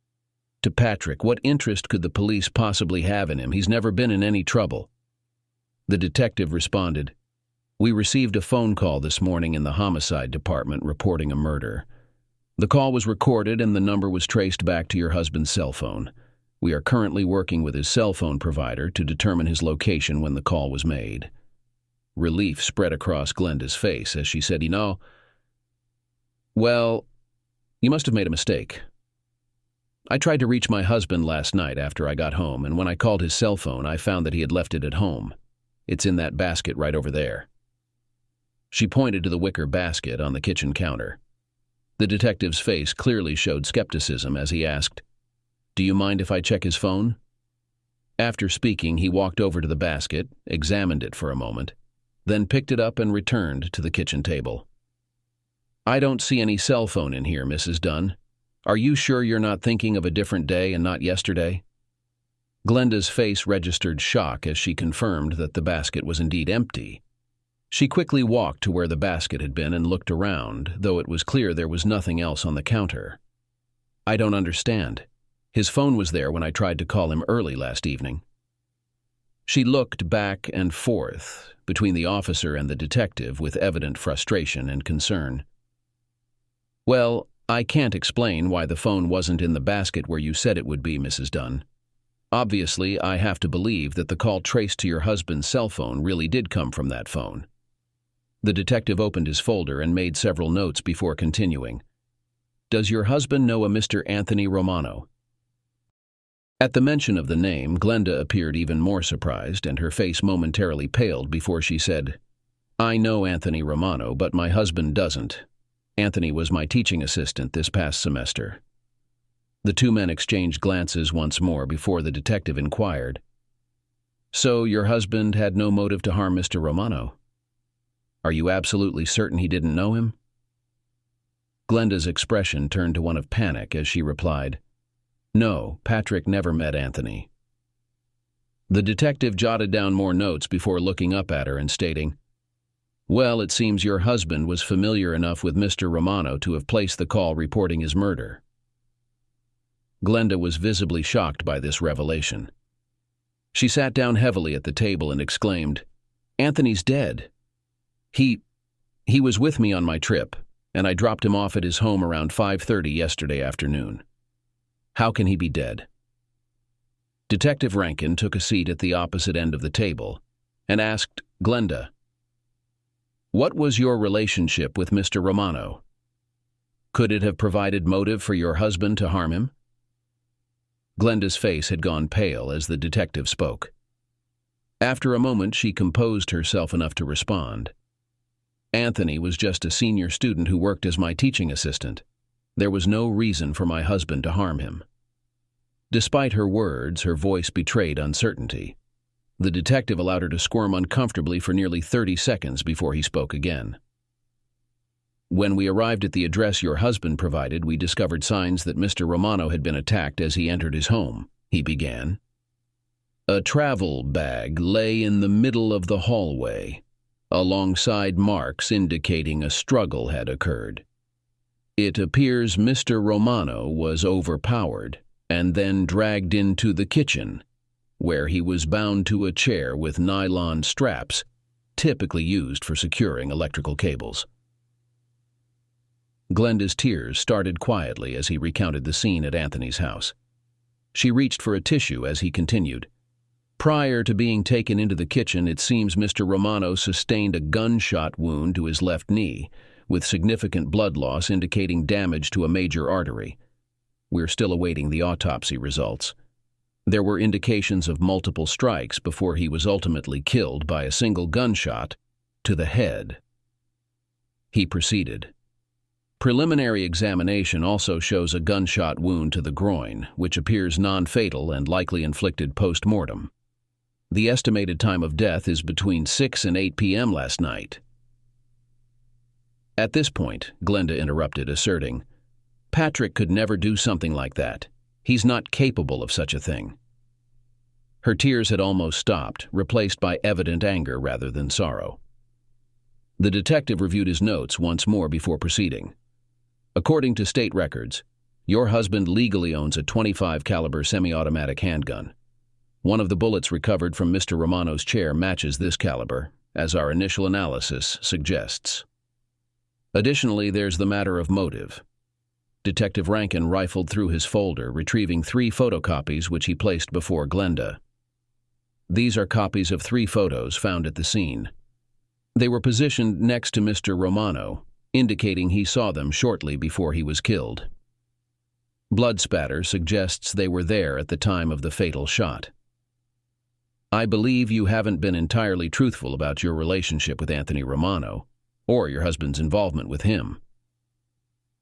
to Patrick? What interest could the police possibly have in him? He's never been in any trouble." The detective responded, "We received a phone call this morning in the homicide department reporting a murder. The call was recorded and the number was traced back to your husband's cell phone. We are currently working with his cell phone provider to determine his location when the call was made." Relief spread across Glenda's face as she said, "Well, you must have made a mistake. I tried to reach my husband last night after I got home, and when I called his cell phone, I found that he had left it at home. It's in that basket right over there." She pointed to the wicker basket on the kitchen counter. The detective's face clearly showed skepticism as he asked, "Do you mind if I check his phone?" After speaking, he walked over to the basket, examined it for a moment, then picked it up and returned to the kitchen table. "I don't see any cell phone in here, Mrs. Dunn. Are you sure you're not thinking of a different day and not yesterday?" Glenda's face registered shock as she confirmed that the basket was indeed empty. She quickly walked to where the basket had been and looked around, though it was clear there was nothing else on the counter. "I don't understand. His phone was there when I tried to call him early last evening." She looked back and forth between the officer and the detective with evident frustration and concern. "Well, I can't explain why the phone wasn't in the basket where you said it would be, Mrs. Dunn. Obviously, I have to believe that the call traced to your husband's cell phone really did come from that phone. The detective opened his folder and made several notes before continuing. Does your husband know a Mr. Anthony Romano? At the mention of the name, Glenda appeared even more surprised, and her face momentarily paled before she said, I know Anthony Romano, but my husband doesn't. Anthony was my teaching assistant this past semester. The two men exchanged glances once more before the detective inquired, So your husband had no motive to harm Mr. Romano? Are you absolutely certain he didn't know him? Glenda's expression turned to one of panic as she replied, No, Patrick never met Anthony. The detective jotted down more notes before looking up at her and stating, Well, it seems your husband was familiar enough with Mr. Romano to have placed the call reporting his murder. Glenda was visibly shocked by this revelation. She sat down heavily at the table and exclaimed, Anthony's dead. He was with me on my trip, and I dropped him off at his home around 5:30 yesterday afternoon. How can he be dead? Detective Rankin took a seat at the opposite end of the table and asked Glenda, What was your relationship with Mr. Romano? Could it have provided motive for your husband to harm him? Glenda's face had gone pale as the detective spoke. After a moment, she composed herself enough to respond. Anthony was just a senior student who worked as my teaching assistant. There was no reason for my husband to harm him. Despite her words, her voice betrayed uncertainty. The detective allowed her to squirm uncomfortably for nearly 30 seconds before he spoke again. When we arrived at the address your husband provided, we discovered signs that Mr. Romano had been attacked as he entered his home, he began. A travel bag lay in the middle of the hallway, alongside marks indicating a struggle had occurred. It appears Mr. Romano was overpowered and then dragged into the kitchen, where he was bound to a chair with nylon straps, typically used for securing electrical cables. Glenda's tears started quietly as he recounted the scene at Anthony's house. She reached for a tissue as he continued. Prior to being taken into the kitchen, it seems Mr. Romano sustained a gunshot wound to his left knee, with significant blood loss indicating damage to a major artery. We're still awaiting the autopsy results. There were indications of multiple strikes before he was ultimately killed by a single gunshot to the head. He proceeded. Preliminary examination also shows a gunshot wound to the groin, which appears non-fatal and likely inflicted post-mortem. The estimated time of death is between 6 and 8 p.m. last night. At this point, Glenda interrupted, asserting, Patrick could never do something like that. He's not capable of such a thing. Her tears had almost stopped, replaced by evident anger rather than sorrow. The detective reviewed his notes once more before proceeding. According to state records, your husband legally owns a .25 caliber semi-automatic handgun. One of the bullets recovered from Mr. Romano's chair matches this caliber, as our initial analysis suggests. Additionally, there's the matter of motive. Detective Rankin rifled through his folder, retrieving 3 photocopies which he placed before Glenda. These are copies of 3 photos found at the scene. They were positioned next to Mr. Romano, indicating he saw them shortly before he was killed. Blood spatter suggests they were there at the time of the fatal shot. I believe you haven't been entirely truthful about your relationship with Anthony Romano, or your husband's involvement with him.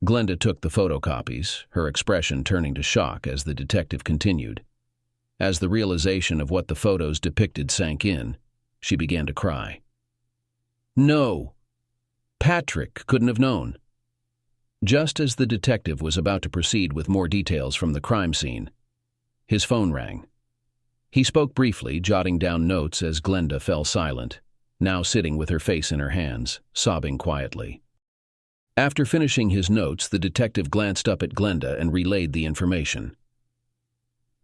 Glenda took the photocopies, her expression turning to shock as the detective continued. As the realization of what the photos depicted sank in, she began to cry. No! Patrick couldn't have known. Just as the detective was about to proceed with more details from the crime scene, his phone rang. He spoke briefly, jotting down notes as Glenda fell silent, now sitting with her face in her hands, sobbing quietly. After finishing his notes, the detective glanced up at Glenda and relayed the information.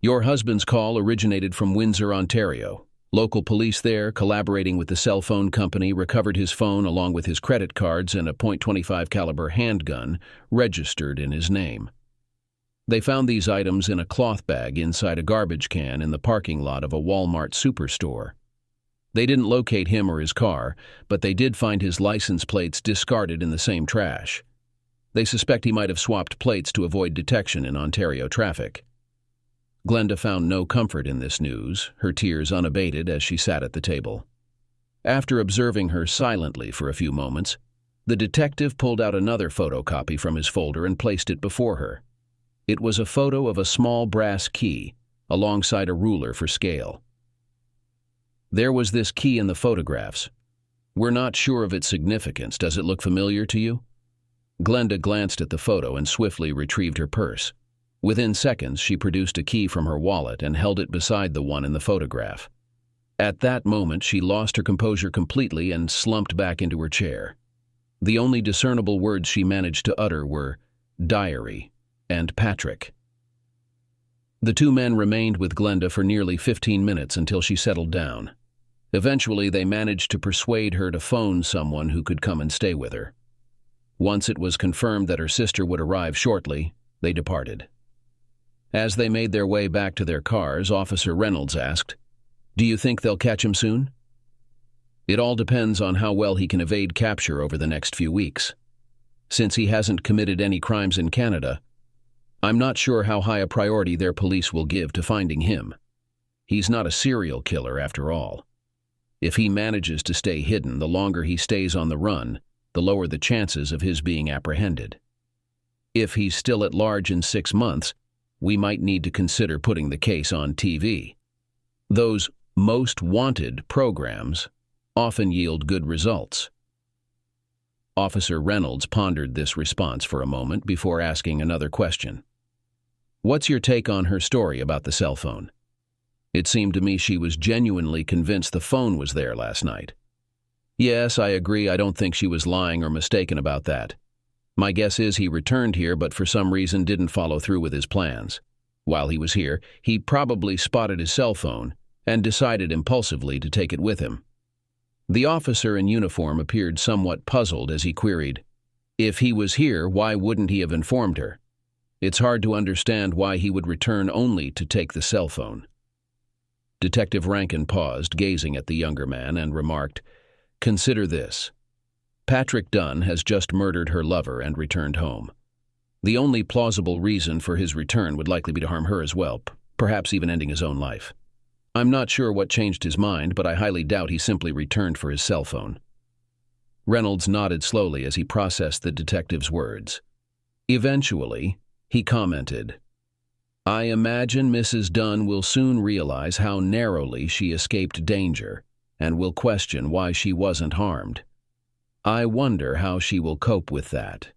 Your husband's call originated from Windsor, Ontario. Local police there, collaborating with the cell phone company, recovered his phone along with his credit cards and a .25 caliber handgun registered in his name. They found these items in a cloth bag inside a garbage can in the parking lot of a Walmart superstore. They didn't locate him or his car, but they did find his license plates discarded in the same trash. They suspect he might have swapped plates to avoid detection in Ontario traffic. Glenda found no comfort in this news, her tears unabated as she sat at the table. After observing her silently for a few moments, the detective pulled out another photocopy from his folder and placed it before her. It was a photo of a small brass key, alongside a ruler for scale. There was this key in the photographs. We're not sure of its significance. Does it look familiar to you? Glenda glanced at the photo and swiftly retrieved her purse. Within seconds, she produced a key from her wallet and held it beside the one in the photograph. At that moment, she lost her composure completely and slumped back into her chair. The only discernible words she managed to utter were, "diary," and "Patrick." The two men remained with Glenda for nearly 15 minutes until she settled down. Eventually, they managed to persuade her to phone someone who could come and stay with her. Once it was confirmed that her sister would arrive shortly, they departed. As they made their way back to their cars, Officer Reynolds asked, "Do you think they'll catch him soon?" "It all depends on how well he can evade capture over the next few weeks. Since he hasn't committed any crimes in Canada, I'm not sure how high a priority their police will give to finding him. He's not a serial killer after all. If he manages to stay hidden, the longer he stays on the run, the lower the chances of his being apprehended. If he's still at large in 6 months, we might need to consider putting the case on TV. Those most wanted programs often yield good results." Officer Reynolds pondered this response for a moment before asking another question. "What's your take on her story about the cell phone? It seemed to me she was genuinely convinced the phone was there last night." "Yes, I agree. I don't think she was lying or mistaken about that. My guess is he returned here but for some reason didn't follow through with his plans. While he was here, he probably spotted his cell phone and decided impulsively to take it with him." The officer in uniform appeared somewhat puzzled as he queried, "If he was here, why wouldn't he have informed her? It's hard to understand why he would return only to take the cell phone." Detective Rankin paused, gazing at the younger man, and remarked, "Consider this. Patrick Dunn has just murdered her lover and returned home. The only plausible reason for his return would likely be to harm her as well, perhaps even ending his own life. I'm not sure what changed his mind, but I highly doubt he simply returned for his cell phone." Reynolds nodded slowly as he processed the detective's words. Eventually, he commented, "I imagine Mrs. Dunn will soon realize how narrowly she escaped danger and will question why she wasn't harmed. I wonder how she will cope with that."